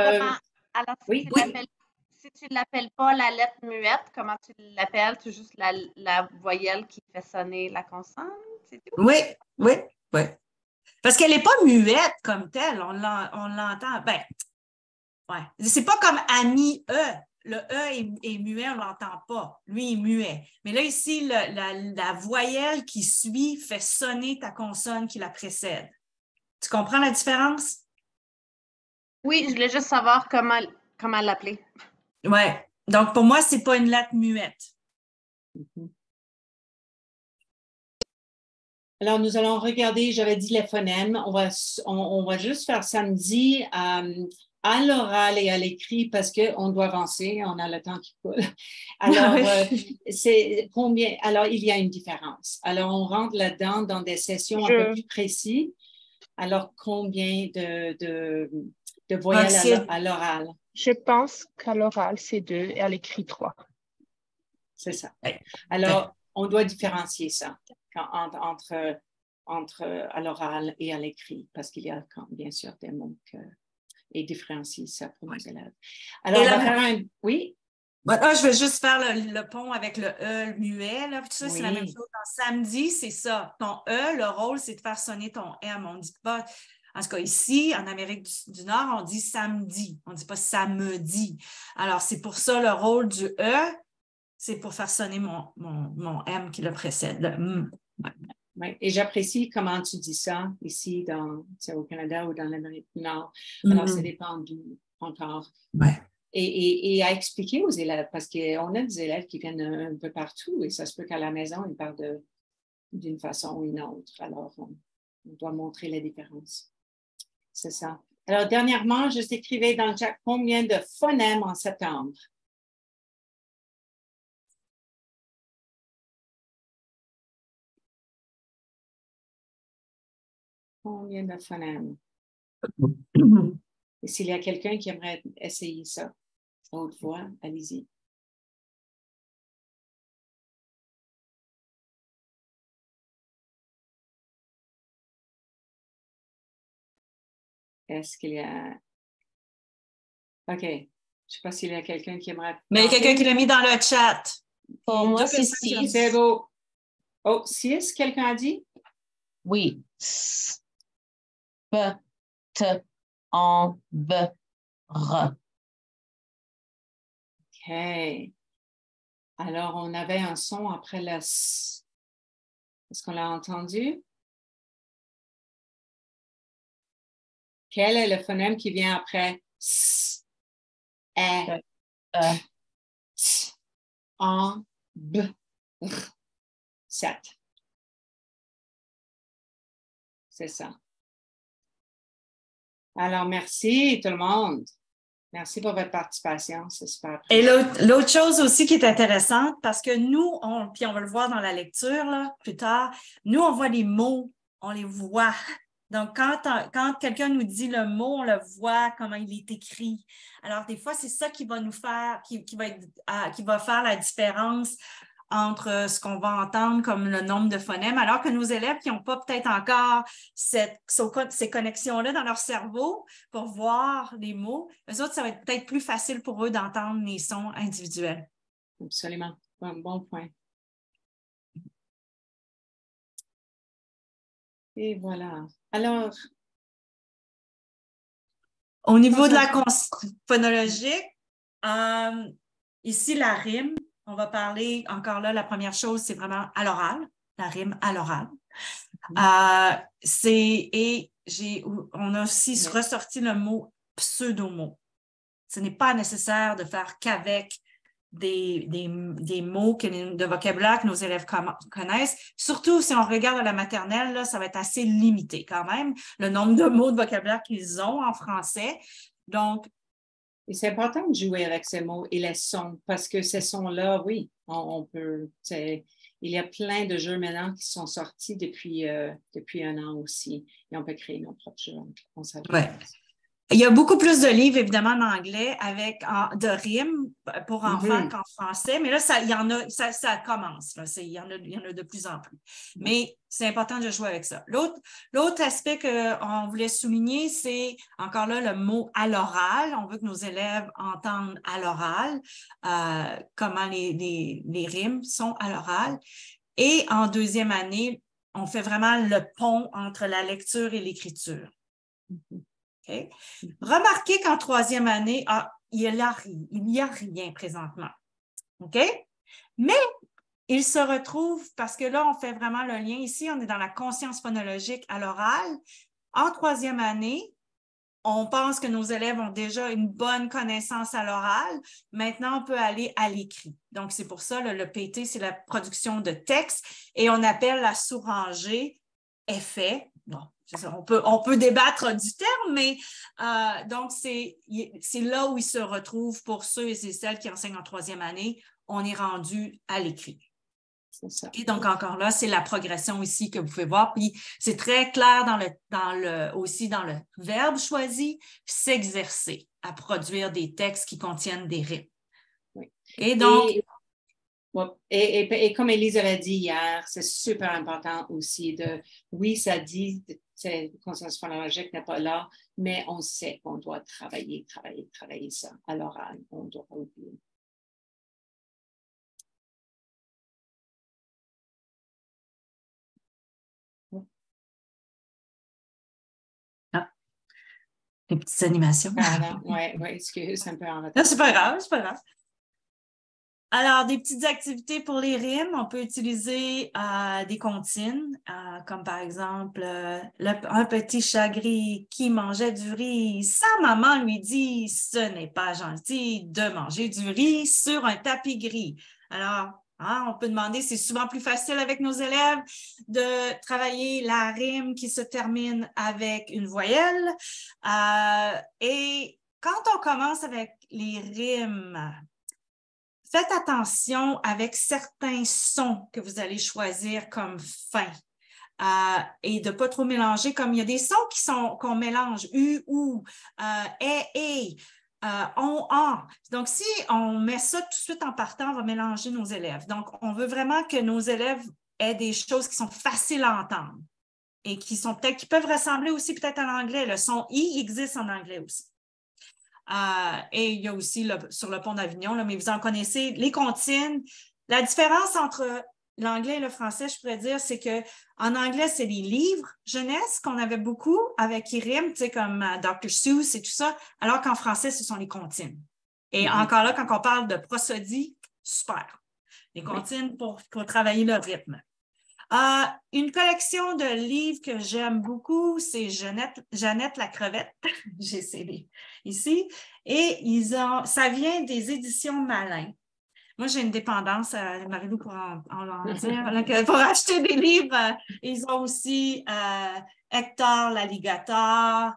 si tu ne l'appelles pas la lettre muette, comment tu l'appelles? C'est juste la voyelle qui fait sonner la consonne? C'est tout? Oui. Parce qu'elle n'est pas muette comme telle, on l'entend. Ben, ouais. C'est pas comme ami E. Le E est muet, on ne l'entend pas. Lui, il est muet. Mais là, ici, la voyelle qui suit fait sonner ta consonne qui la précède. Tu comprends la différence? Oui, je voulais juste savoir comment l'appeler. Oui. Donc, pour moi, ce n'est pas une lettre muette. Alors, nous allons regarder, j'avais dit les phonèmes. On va juste faire samedi à l'oral et à l'écrit parce qu'on doit avancer, on a le temps qui coule. Alors, c'est combien? Alors, il y a une différence. Alors, on rentre là-dedans dans des sessions un peu plus précises. Alors, combien de voyelles à l'oral? Je pense qu'à l'oral, c'est 2 et à l'écrit 3. C'est ça. Alors, on doit différencier ça entre à l'oral et à l'écrit parce qu'il y a bien sûr des mots et différencier ça pour nos élèves. Alors, on va faire un... Oui? Je vais juste faire le pont avec le E muet. Là. Tout ça, c'est la même chose. En samedi, c'est ça. Ton E, le rôle, c'est de faire sonner ton M. On ne dit pas... En tout cas, ici, en Amérique du Nord, on dit samedi. On ne dit pas samedi. Alors, c'est pour ça, le rôle du E, c'est pour faire sonner mon M qui le précède. Le M. Oui, et j'apprécie comment tu dis ça ici au Canada ou dans l'Amérique du Nord. Alors, ça dépend d'où encore. Ouais. Et à expliquer aux élèves, parce qu'on a des élèves qui viennent un peu partout et ça se peut qu'à la maison, ils parlent d'une façon ou une autre. Alors, on doit montrer la différence. C'est ça. Alors, dernièrement, je t'écrivais dans le chat combien de phonèmes en septembre? Combien de phonèmes? Et s'il y a quelqu'un qui aimerait essayer ça, à haute voix, allez-y. Est-ce qu'il y a... OK. Je ne sais pas s'il y a quelqu'un qui aimerait... Mais il y a quelqu'un qui l'a mis dans le chat. Pour moi, c'est 6. C'est beau. Oh, 6, quelqu'un a dit? Oui. S, P, T, en, B, R. OK. Alors, on avait un son après le S. Est-ce qu'on l'a entendu? Quel est le phonème qui vient après S, E, T, en, B, R, 7? C'est ça. Alors, merci tout le monde. Merci pour votre participation, c'est super apprécié. Et l'autre chose aussi qui est intéressante, parce que nous, puis on va le voir dans la lecture là, plus tard, nous, on voit les mots, on les voit. Donc, quand quelqu'un nous dit le mot, on le voit, comment il est écrit. Alors, des fois, c'est ça qui va nous faire, qui va faire la différence entre ce qu'on va entendre comme le nombre de phonèmes, alors que nos élèves qui n'ont pas peut-être encore ces connexions-là dans leur cerveau pour voir les mots, eux autres, ça va être peut-être plus facile pour eux d'entendre les sons individuels. Absolument. Bon point. Et voilà. Alors, au niveau de la phonologique, ici, la rime, on va parler, encore là, la première chose, c'est vraiment à l'oral, la rime à l'oral. On a aussi ressorti le mot pseudomot. Ce n'est pas nécessaire de faire qu'avec des mots, de vocabulaire que nos élèves connaissent. Surtout si on regarde à la maternelle, là, ça va être assez limité quand même, le nombre de mots de vocabulaire qu'ils ont en français. Donc, et c'est important de jouer avec ces mots et les sons, parce que ces sons-là, oui, on peut... Il y a plein de jeux maintenant qui sont sortis depuis un an aussi, et on peut créer nos propres jeux. Ouais. Il y a beaucoup plus de livres, évidemment, en anglais avec de rimes pour enfants qu'en français, mais là, il y en a, ça commence. Là, il y en a de plus en plus. Mais c'est important de jouer avec ça. L'autre aspect qu'on voulait souligner, c'est encore là le mot à l'oral. On veut que nos élèves entendent à l'oral comment les rimes sont à l'oral. Et en deuxième année, on fait vraiment le pont entre la lecture et l'écriture. Okay. Remarquez qu'en troisième année, il n'y a rien présentement. OK? Mais il se retrouve, parce que là, on fait vraiment le lien ici, on est dans la conscience phonologique à l'oral. En troisième année, on pense que nos élèves ont déjà une bonne connaissance à l'oral. Maintenant, on peut aller à l'écrit. Donc, c'est pour ça, le PT, c'est la production de texte et on appelle la sous-rangée effet. Bon, on peut débattre du terme, mais donc, c'est là où ils se retrouvent pour ceux et celles qui enseignent en troisième année. On est rendu à l'écrit. C'est ça. Et donc, encore là, c'est la progression ici que vous pouvez voir. Puis, c'est très clair aussi dans le verbe choisi, s'exercer à produire des textes qui contiennent des rimes. Oui. Et donc... Et comme Élise avait dit hier, c'est super important aussi oui, ça dit, c'est conscience phonologique n'est pas là, mais on sait qu'on doit travailler ça à l'oral. On doit pas oublier. Les petites animations. Oui, excuse, c'est un peu en retard. Non, c'est pas grave, c'est pas grave. Alors, des petites activités pour les rimes, on peut utiliser des comptines, comme par exemple un petit chat gris qui mangeait du riz. Sa maman lui dit « Ce n'est pas gentil de manger du riz sur un tapis gris. » Alors, on peut demander, c'est souvent plus facile avec nos élèves de travailler la rime qui se termine avec une voyelle. Et quand on commence avec les rimes, faites attention avec certains sons que vous allez choisir comme fin et de ne pas trop mélanger, comme il y a des sons qu'on mélange, ou, et, on, en. Donc, si on met ça tout de suite en partant, on va mélanger nos élèves. Donc, on veut vraiment que nos élèves aient des choses qui sont faciles à entendre et qui peuvent ressembler aussi peut-être à l'anglais. Le son « i » existe en anglais aussi. Et il y a aussi sur le pont d'Avignon, mais vous en connaissez, les comptines. La différence entre l'anglais et le français, je pourrais dire, c'est qu'en anglais, c'est les livres jeunesse qu'on avait beaucoup avec qui riment, tu sais, comme Dr. Seuss et tout ça, alors qu'en français, ce sont les comptines. Et encore là, quand on parle de prosodie, super. Les comptines pour travailler le rythme. Une collection de livres que j'aime beaucoup, c'est Jeannette la crevette. J'ai ces livres ici. Et ça vient des éditions Malin. Moi, j'ai une dépendance, Marie-Lou pour en dire, pour acheter des livres. Ils ont aussi Hector l'alligator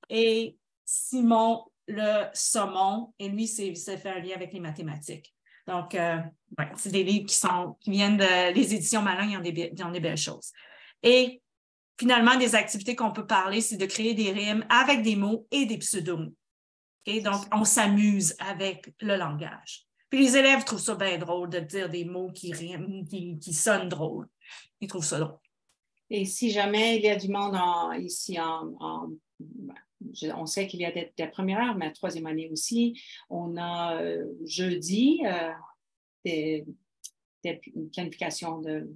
et Simon le saumon. Et lui, ça fait un lien avec les mathématiques. Donc, c'est des livres qui viennent des éditions Malin, ils ont des belles choses. Et finalement, des activités qu'on peut parler, c'est de créer des rimes avec des mots et des pseudomots. Okay? Donc, on s'amuse avec le langage. Puis les élèves trouvent ça bien drôle de dire des mots qui sonnent drôles. Ils trouvent ça drôle. Et si jamais il y a du monde ici on sait qu'il y a des premières, mais la troisième année aussi, on a jeudi des planifications de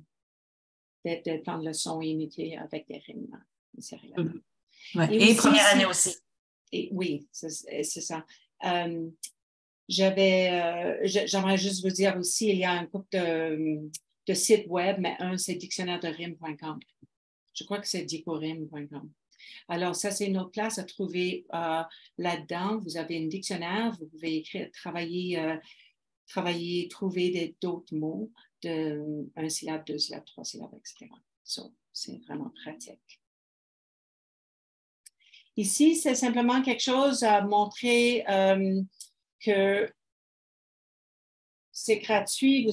plans de leçons inutiles avec des rimes. Ouais. Et aussi, première année aussi. Oui, c'est ça. J'aimerais juste vous dire aussi, il y a un couple de sites web, mais un, c'est dictionnaire-de-rimes.com. Je crois que c'est dicorim.com. Alors, ça, c'est une autre place à trouver là-dedans. Vous avez un dictionnaire, vous pouvez écrire, travailler, trouver d'autres mots de 1 syllabe, 2 syllabes, 3 syllabes, etc. So, c'est vraiment pratique. Ici, c'est simplement quelque chose à montrer que c'est gratuit.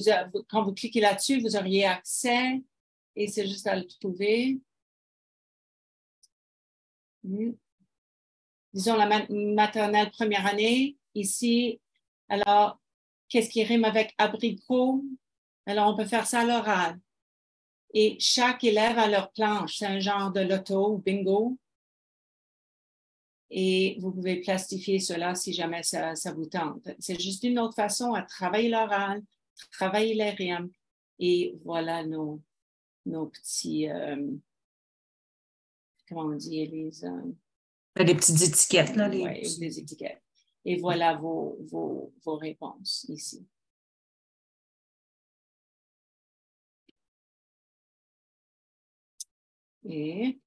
Quand vous cliquez là-dessus, vous auriez accès et c'est juste à le trouver. Disons la maternelle première année, ici. Alors, qu'est-ce qui rime avec abricot? Alors, on peut faire ça à l'oral. Et chaque élève a leur planche. C'est un genre de loto ou bingo. Et vous pouvez plastifier cela si jamais ça vous tente. C'est juste une autre façon à travailler l'oral, travailler les rimes. Et voilà nos petits... comment on dit, les petites étiquettes, là. Oui, les étiquettes. Et voilà vos réponses ici. Et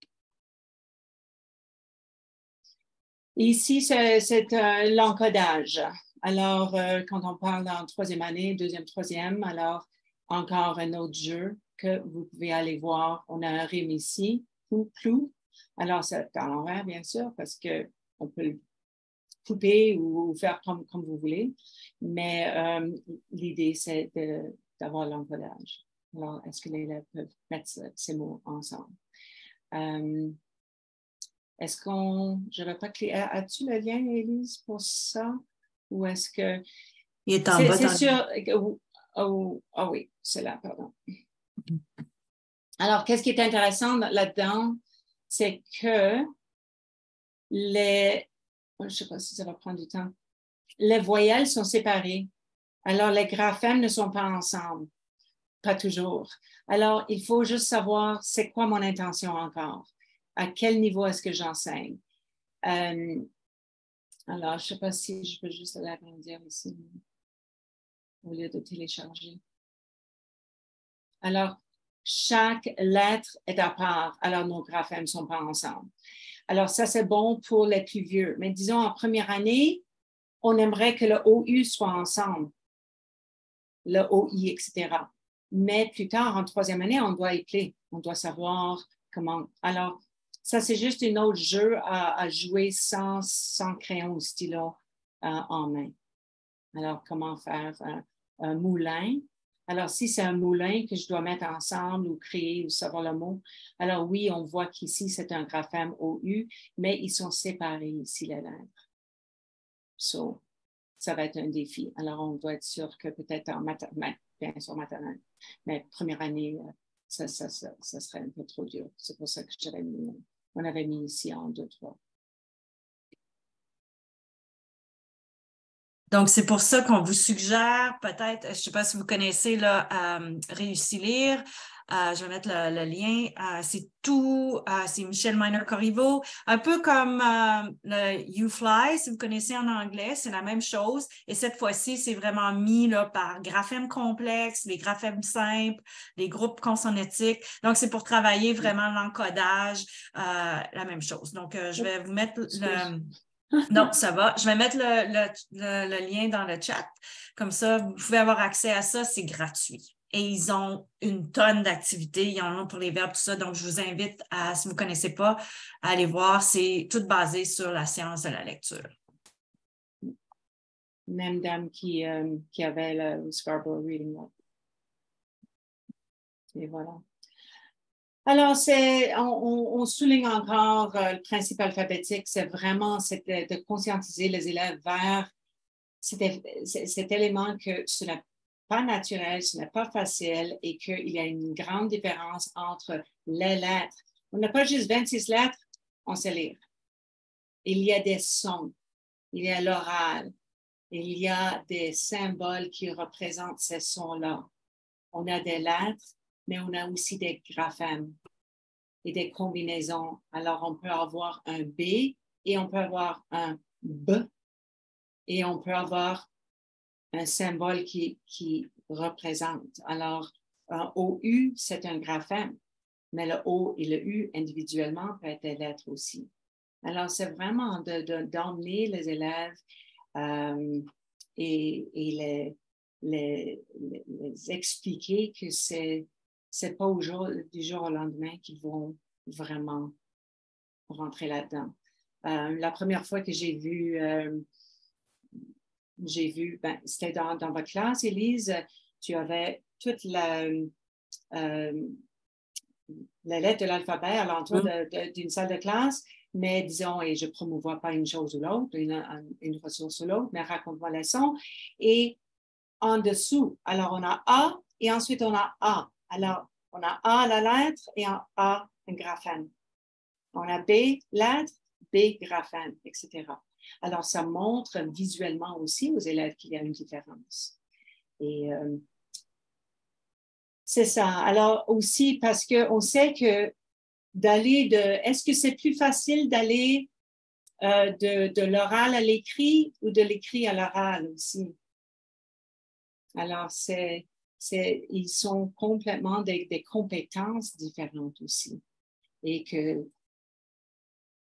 ici, c'est l'encodage. Alors, quand on parle en troisième année, deuxième, troisième, alors encore un autre jeu que vous pouvez aller voir. On a un rime ici. Clou. Alors, c'est à l'envers, bien sûr, parce qu'on peut le couper ou faire comme vous voulez. Mais l'idée, c'est d'avoir l'encodage. Alors, est-ce que les élèves peuvent mettre ces mots ensemble? Est-ce je ne vais pas cliquer. As-tu le lien, Élise, pour ça? Ou est-ce que... Il est en bas. C'est sûr. Oui, c'est là, pardon. Alors, qu'est-ce qui est intéressant là-dedans, c'est que je ne sais pas si ça va prendre du temps, les voyelles sont séparées. Alors, les graphèmes ne sont pas ensemble, pas toujours. Alors, il faut juste savoir c'est quoi mon intention encore, à quel niveau est-ce que j'enseigne. Alors, je ne sais pas si je peux juste l'agrandir ici au lieu de télécharger. Alors, chaque lettre est à part, alors nos graphèmes ne sont pas ensemble. Alors, ça, c'est bon pour les plus vieux. Mais disons, en première année, on aimerait que le OU soit ensemble, le OI, etc. Mais plus tard, en troisième année, on doit épeler, on doit savoir comment. Alors, ça, c'est juste un autre jeu à jouer sans crayon ou stylo en main. Alors, comment faire un moulin? Alors, si c'est un moulin que je dois mettre ensemble ou créer ou savoir le mot, alors oui, on voit qu'ici, c'est un graphème OU, mais ils sont séparés ici, les lettres. So, ça va être un défi. Alors, on doit être sûr que peut-être en maternelle, bien sûr maternelle, mais première année, ça serait un peu trop dur. C'est pour ça que on avait mis ici en 2, 3. Donc, c'est pour ça qu'on vous suggère peut-être, je ne sais pas si vous connaissez là, Réussir. Je vais mettre le lien. C'est Michel Miner-Corriveau. Un peu comme le YouFly, si vous connaissez en anglais, c'est la même chose. Et cette fois-ci, c'est vraiment mis là, par graphèmes complexes, les graphèmes simples, les groupes consonantiques. Donc, c'est pour travailler vraiment l'encodage, la même chose. Donc, je vais vous mettre Non, ça va. Je vais mettre le lien dans le chat. Comme ça, vous pouvez avoir accès à ça. C'est gratuit. Et ils ont une tonne d'activités. Ils en ont pour les verbes, tout ça. Donc, je vous invite, si vous ne connaissez pas, à aller voir. C'est tout basé sur la science de la lecture. Même dame qui avait le Scarborough Reading Lab. Et voilà. Alors, on souligne encore le principe alphabétique, c'est vraiment de conscientiser les élèves vers cet élément que ce n'est pas naturel, ce n'est pas facile et qu'il y a une grande différence entre les lettres. On n'a pas juste 26 lettres, on sait lire. Il y a des sons, il y a l'oral, il y a des symboles qui représentent ces sons-là. On a des lettres, mais on a aussi des graphèmes et des combinaisons. Alors, on peut avoir un B et on peut avoir un B et on peut avoir un symbole qui représente. Alors, un OU, c'est un graphème, mais le O et le U individuellement peuvent être des lettres aussi. Alors, c'est vraiment d'emmener les élèves et les expliquer que c'est pas du jour au lendemain qu'ils vont vraiment rentrer là-dedans. La première fois que j'ai vu, c'était dans votre classe, Élise, tu avais toute la lettre de l'alphabet alentour d'une salle de classe, mais disons, et je ne promouvois pas une chose ou l'autre, une ressource ou l'autre, mais raconte-moi la leçon. Et en dessous, alors on a A et ensuite on a A. Alors, on a A la lettre et en A un graphème. On a B lettre, B graphème, etc. Alors, ça montre visuellement aussi aux élèves qu'il y a une différence. Et c'est ça. Alors aussi, parce qu'on sait que est-ce que c'est plus facile d'aller de l'oral à l'écrit ou de l'écrit à l'oral aussi? Alors, ils sont complètement des compétences différentes aussi. Et que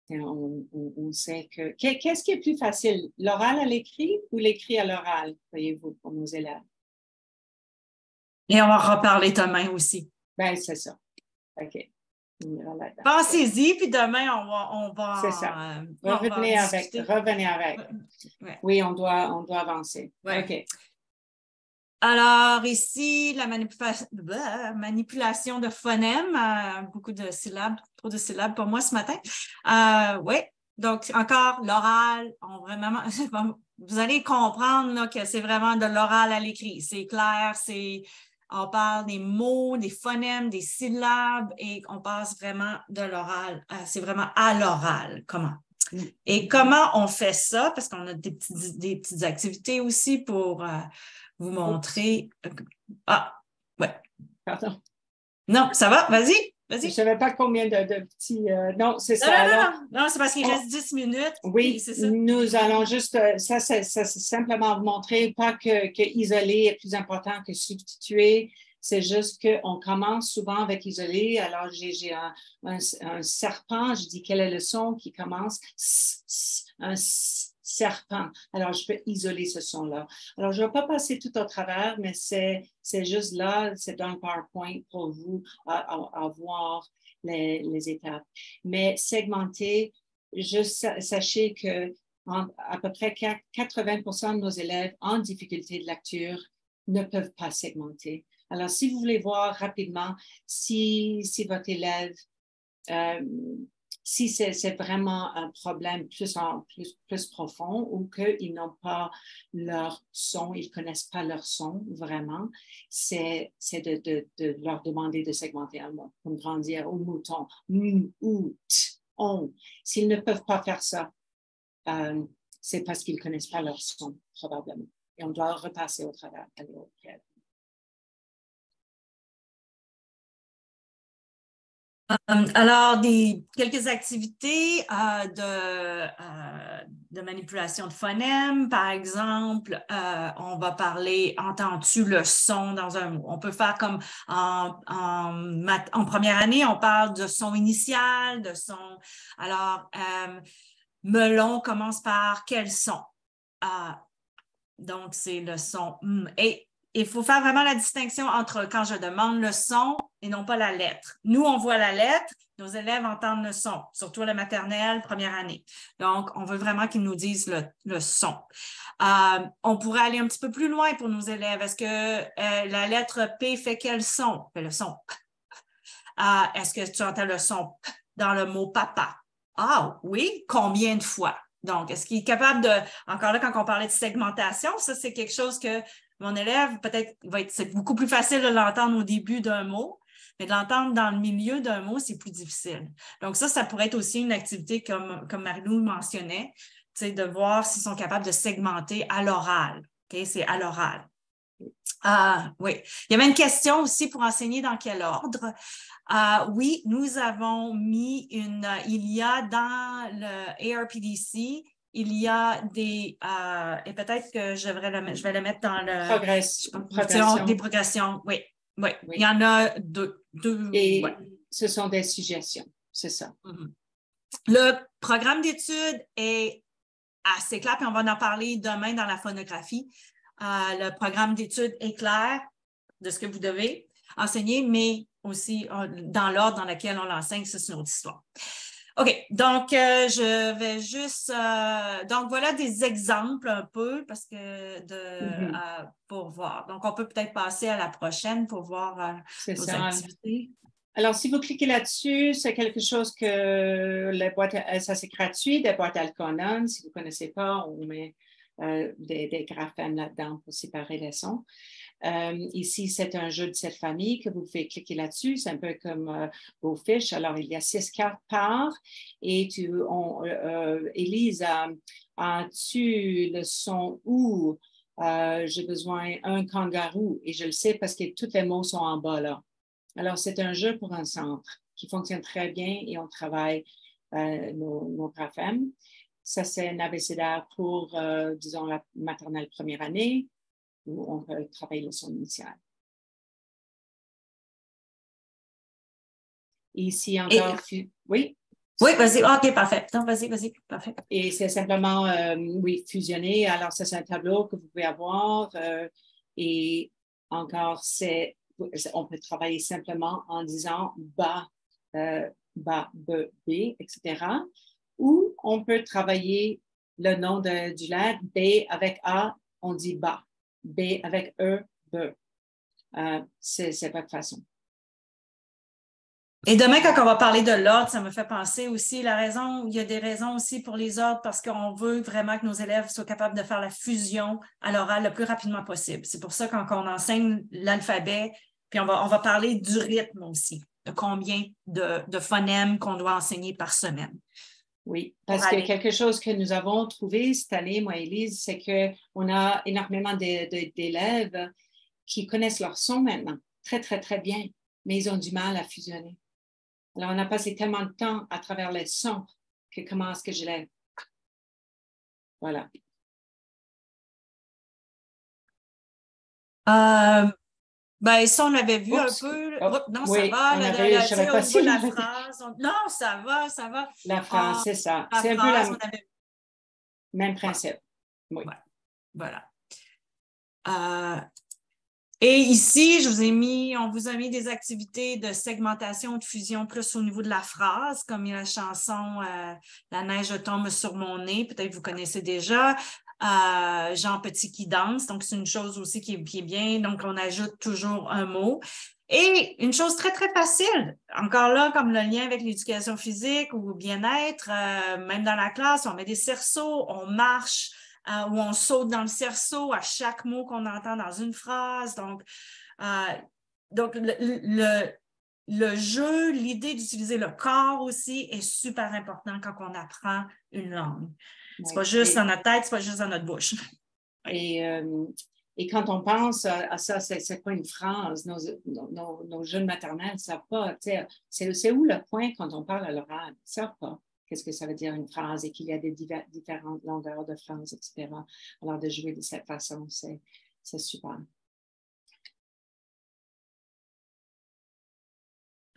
on sait que... Qu'est-ce qui est plus facile, l'oral à l'écrit ou l'écrit à l'oral, voyez-vous, pour nos élèves? Et on va reparler demain aussi. Ben, c'est ça. OK. Pensez-y, puis demain, on va c'est ça. Revenez avec. Ouais. Oui, on doit avancer. Ouais. OK. Alors, ici, la manipulation de phonèmes, beaucoup de syllabes, trop de syllabes pour moi ce matin. Oui, donc encore l'oral, vous allez comprendre là, que c'est vraiment de l'oral à l'écrit. C'est clair, on parle des mots, des phonèmes, des syllabes et on passe vraiment de l'oral. C'est vraiment à l'oral. Comment? Et comment on fait ça? Parce qu'on a des petites activités aussi pour vous montrer. Ah, ouais. Pardon. Non, ça va? Vas-y. Je ne savais pas combien de petits... non, c'est ça. Non, c'est parce qu'il reste 10 minutes. Oui, c'est ça. Nous allons juste... Ça, c'est simplement vous montrer, pas que isoler est plus important que substituer. C'est juste qu'on commence souvent avec isoler. Alors, j'ai un serpent. Je dis quel est le son qui commence? Un serpent. Alors, je peux isoler ce son-là. Alors, je ne vais pas passer tout au travers, mais c'est juste là, c'est dans le PowerPoint pour vous à voir les étapes. Mais segmenter, juste sachez que à peu près 80% de nos élèves en difficulté de lecture ne peuvent pas segmenter. Alors, si vous voulez voir rapidement si votre élève, si c'est vraiment un problème plus profond ou qu'ils n'ont pas leur son, ils ne connaissent pas leur son vraiment, c'est de leur demander de segmenter un mot, comme grandir au mouton, ou, on. S'ils ne peuvent pas faire ça, c'est parce qu'ils ne connaissent pas leur son, probablement. Et on doit repasser au travers. Alors, quelques activités de manipulation de phonèmes. Par exemple, on va parler, entends-tu le son dans un mot? On peut faire comme en première année, on parle de son initial, de son... Alors, melon commence par quel son? Donc, c'est le son. Et il faut faire vraiment la distinction entre quand je demande le son et non pas la lettre. Nous, on voit la lettre, nos élèves entendent le son, surtout à la maternelle, première année. Donc, on veut vraiment qu'ils nous disent le son. On pourrait aller un petit peu plus loin pour nos élèves. Est-ce que la lettre P fait quel son? Fait le son. Est-ce que tu entends le son dans le mot papa? Ah oui, combien de fois? Donc, est-ce qu'il est capable de, encore là, quand on parlait de segmentation, ça, c'est quelque chose que mon élève, peut-être, c'est beaucoup plus facile de l'entendre au début d'un mot, mais de l'entendre dans le milieu d'un mot, c'est plus difficile. Donc, ça pourrait être aussi une activité comme Marie-Lou mentionnait, de voir s'ils sont capables de segmenter à l'oral. Okay? C'est à l'oral. Oui. Il y avait une question aussi pour enseigner dans quel ordre. Oui, nous avons mis il y a dans le ARPDC, il y a des, et peut-être que je vais le mettre dans le... Progression. Des progressions, oui. Oui. Il y en a deux. Et ce sont des suggestions, c'est ça. Le programme d'études est assez clair, puis on va en parler demain dans la phonographie. Le programme d'études est clair de ce que vous devez enseigner, mais aussi dans l'ordre dans lequel on l'enseigne, ça, c'est une autre histoire. OK, donc je vais juste... donc, voilà des exemples un peu parce que pour voir. Donc, on peut peut-être passer à la prochaine pour voir nos activités. Alors, si vous cliquez là-dessus, c'est quelque chose que ça c'est gratuit, des boîtes Alconon. Si vous ne connaissez pas, on met des graphèmes là-dedans pour séparer les sons. Ici, c'est un jeu de cette famille que vous pouvez cliquer là-dessus. C'est un peu comme vos fiches. Alors, il y a 6 cartes par et Élise, as-tu le son ou j'ai besoin d'un kangourou et je le sais parce que tous les mots sont en bas là. Alors, c'est un jeu pour un centre qui fonctionne très bien et on travaille nos graphèmes. Ça, c'est un abécédaire pour, disons, la maternelle première année où on peut travailler le son initial. Ici encore, oui? Oui, vas-y. OK, parfait. Non, vas-y, parfait. Et c'est simplement, fusionner. Alors, ça, c'est un tableau que vous pouvez avoir. Et encore, on peut travailler simplement en disant bas, B, etc. Ou on peut travailler le nom du lettre, B avec A, on dit bas. B avec E, B. C'est votre façon. Et demain, quand on va parler de l'ordre, ça me fait penser aussi il y a des raisons aussi pour les ordres parce qu'on veut vraiment que nos élèves soient capables de faire la fusion à l'oral le plus rapidement possible. C'est pour ça quand on enseigne l'alphabet, puis on va parler du rythme aussi, de combien de phonèmes qu'on doit enseigner par semaine. Oui, parce que quelque chose que nous avons trouvé cette année, moi et Élise, c'est qu'on a énormément d'élèves qui connaissent leur son maintenant, très, très, très bien, mais ils ont du mal à fusionner. Alors, on a passé tellement de temps à travers les sons que comment est-ce que je lève? Voilà. Ça, on l'avait vu un peu. Non, oui, ça va. Au niveau de la phrase. Non, ça va. La phrase, c'est ça. C'est un peu le même principe. Oui. Voilà. Et ici, on vous a mis des activités de segmentation, de fusion plus au niveau de la phrase, comme la chanson La neige tombe sur mon nez, peut-être que vous connaissez déjà. Jean Petit qui danse, donc c'est une chose aussi qui est bien, donc on ajoute toujours un mot. Et une chose très, très facile, encore là, comme le lien avec l'éducation physique ou bien-être, même dans la classe, on met des cerceaux, on marche, ou on saute dans le cerceau à chaque mot qu'on entend dans une phrase. Donc le jeu, l'idée d'utiliser le corps aussi est super important quand on apprend une langue. C'est pas juste dans notre tête, c'est pas juste dans notre bouche. Et quand on pense à ça, c'est quoi une phrase? Nos jeunes maternels ne savent pas. C'est où le point quand on parle à l'oral? Ils ne savent pas qu'est-ce que ça veut dire une phrase et qu'il y a des différentes longueurs de phrases, etc. Alors, de jouer de cette façon, c'est super.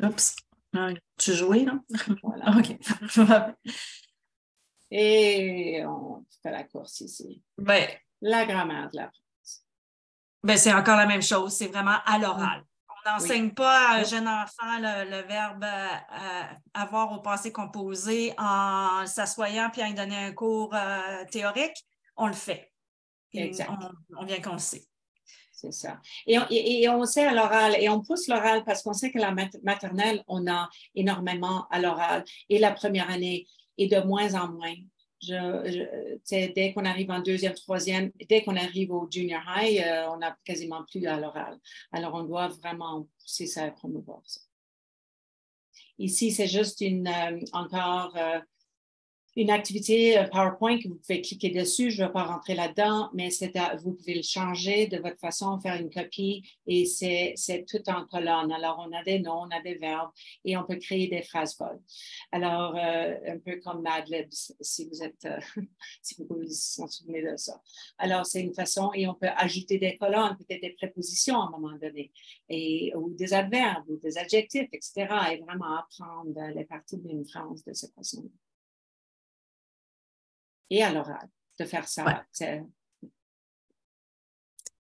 Oups. Tu jouais, non? Voilà. OK. Et on fait la course ici. La grammaire de la phrase. C'est encore la même chose. C'est vraiment à l'oral. On n'enseigne pas à un jeune enfant le verbe avoir au passé composé en s'assoyant puis en lui donner un cours théorique. On le fait. Exact. On vient qu'on le sait. C'est ça. Et on sait à l'oral, et on pousse l'oral parce qu'on sait que la maternelle, on a énormément à l'oral. Et la première année, et de moins en moins. dès qu'on arrive en deuxième, troisième, dès qu'on arrive au junior high, on n'a quasiment plus à l'oral. Alors, on doit vraiment pousser ça et promouvoir ça. Ici, c'est juste encore une activité PowerPoint que vous pouvez cliquer dessus. Je ne vais pas rentrer là-dedans, mais vous pouvez le changer de votre façon, faire une copie et c'est tout en colonne. Alors, on a des noms, on a des verbes et on peut créer des phrases folles. Alors, un peu comme Madlib, si vous êtes, si vous vous en souvenez de ça. Alors, c'est une façon et on peut ajouter des colonnes, peut-être des prépositions à un moment donné, ou des adverbes ou des adjectifs, etc. Et vraiment apprendre les parties d'une phrase de cette façon-là. Et à l'oral, de faire ça. Ouais.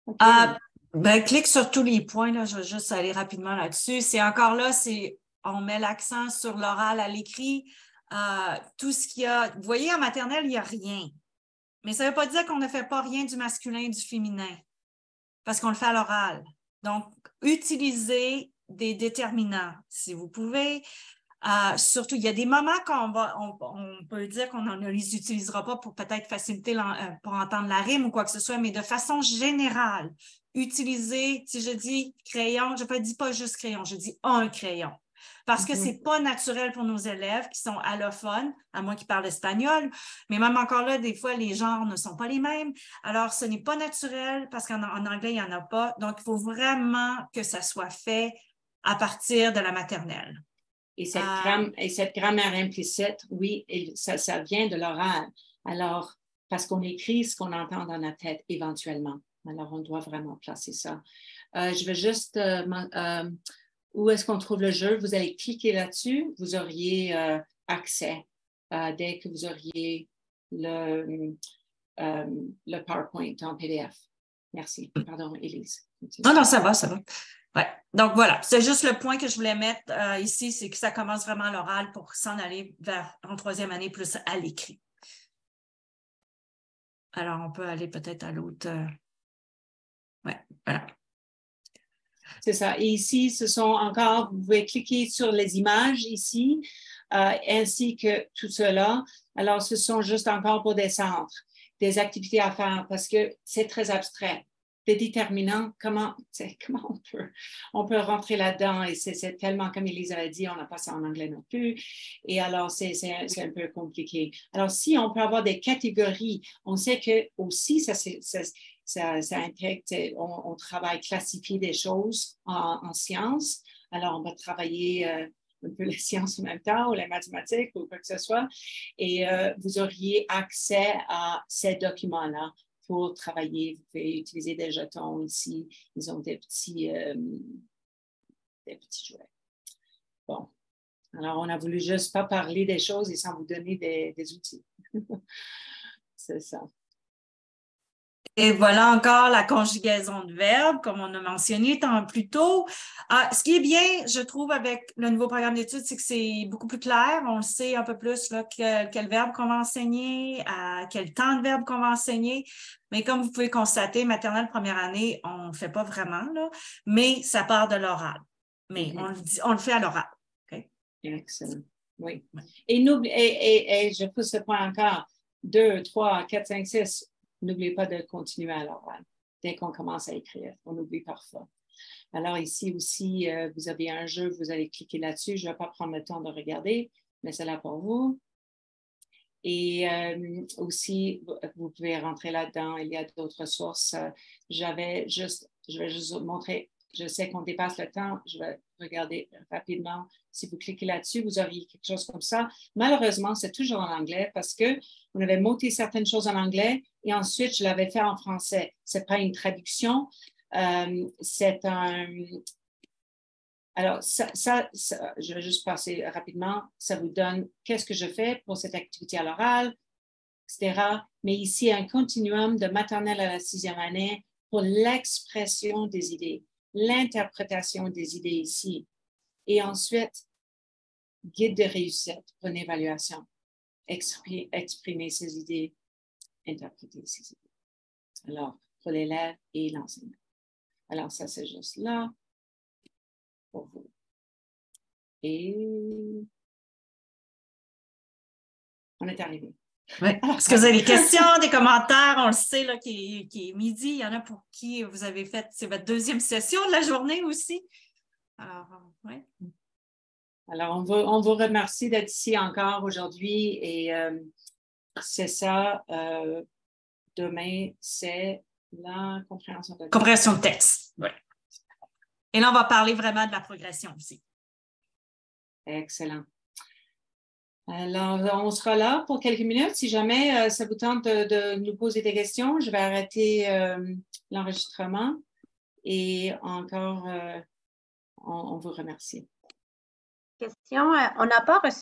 Okay. Clique sur tous les points, là, je vais juste aller rapidement là-dessus. C'est encore là, on met l'accent sur l'oral à l'écrit. Tout ce qu'il y a, vous voyez, en maternelle, il n'y a rien. Mais ça ne veut pas dire qu'on ne fait pas rien du masculin et du féminin, parce qu'on le fait à l'oral. Donc, utilisez des déterminants, si vous pouvez. Surtout, il y a des moments on peut dire qu'on ne les utilisera pas pour peut-être faciliter pour entendre la rime ou quoi que ce soit, mais de façon générale, utilisez, si je dis crayon, je ne dis pas juste crayon, je dis un crayon. Parce que ce n'est pas naturel pour nos élèves qui sont allophones, à moins qu'ils parlent espagnol, mais même encore là, des fois, les genres ne sont pas les mêmes. Alors, ce n'est pas naturel parce qu'en anglais, il n'y en a pas. Donc, il faut vraiment que ça soit fait à partir de la maternelle. Et cette grammaire implicite, oui, ça vient de l'oral. Alors, parce qu'on écrit ce qu'on entend dans la tête éventuellement. Alors, on doit vraiment placer ça. Je vais juste... où est-ce qu'on trouve le jeu? Vous allez cliquer là-dessus. Vous auriez accès dès que vous auriez le PowerPoint en PDF. Merci. Pardon, Élise. Non, ça va, ça va. Ouais. Donc, voilà, c'est juste le point que je voulais mettre ici, c'est que ça commence vraiment à l'oral pour s'en aller en troisième année plus à l'écrit. Alors, on peut aller peut-être à l'autre. Ouais, voilà. C'est ça. Et ici, ce sont encore, vous pouvez cliquer sur les images ici, ainsi que tout cela. Alors, ce sont juste encore pour des centres, des activités à faire parce que c'est très abstrait. Les déterminants, comment on peut rentrer là-dedans et c'est tellement, comme Elisa a dit, on n'a pas ça en anglais non plus. Et alors, c'est un peu compliqué. Alors, si on peut avoir des catégories, on sait que aussi, ça intègre, on travaille classifier des choses en sciences. Alors, on va travailler un peu les sciences en même temps ou les mathématiques ou quoi que ce soit. Et vous auriez accès à ces documents-là pour travailler. Vous pouvez utiliser des jetons ici. Ils ont des petits jouets. Bon. Alors, on a voulu juste pas parler des choses et sans vous donner des outils. C'est ça. Et voilà encore la conjugaison de verbes, comme on a mentionné tant plus tôt. Ce qui est bien, je trouve, avec le nouveau programme d'études, c'est que c'est beaucoup plus clair. On le sait un peu plus là, quel verbe qu'on va enseigner, à quel temps de verbe qu'on va enseigner. Mais comme vous pouvez constater, maternelle première année, on ne fait pas vraiment, là, mais ça part de l'oral. Mais on le fait à l'oral. Okay? Excellent. Oui. Et je pousse ce point encore. 2, 3, 4, 5, 6. N'oubliez pas de continuer à l'oral. Dès qu'on commence à écrire, on oublie parfois. Alors ici aussi, vous avez un jeu, vous allez cliquer là-dessus. Je ne vais pas prendre le temps de regarder, mais c'est là pour vous. Et aussi, vous pouvez rentrer là-dedans. Il y a d'autres sources. Je vais juste vous montrer. Je sais qu'on dépasse le temps. Je vais regarder rapidement. Si vous cliquez là-dessus, vous auriez quelque chose comme ça. Malheureusement, c'est toujours en anglais parce qu'on avait monté certaines choses en anglais et ensuite, je l'avais fait en français. Ce n'est pas une traduction. C'est un... Alors, je vais juste passer rapidement. Ça vous donne qu'est-ce que je fais pour cette activité à l'oral, etc. Mais ici, un continuum de maternelle à la 6e année pour l'expression des idées, l'interprétation des idées ici. Et ensuite, guide de réussite pour une évaluation. Exprimer ses idées, interpréter ses idées. Alors, pour l'élève et l'enseignant. Alors, ça, c'est juste là pour vous. Et on est arrivé. Oui. Est-ce que vous avez des questions, des commentaires? On le sait là, qui est midi. Il y en a pour qui vous avez fait, c'est votre deuxième session de la journée aussi. Alors, oui. Alors, on vous remercie d'être ici encore aujourd'hui et c'est ça. Demain, c'est la compréhension de texte. Compréhension de texte, oui. Et là, on va parler vraiment de la progression aussi. Excellent. Alors, on sera là pour quelques minutes. Si jamais ça vous tente de nous poser des questions, je vais arrêter l'enregistrement et encore, on vous remercie. Question, on n'a pas reçu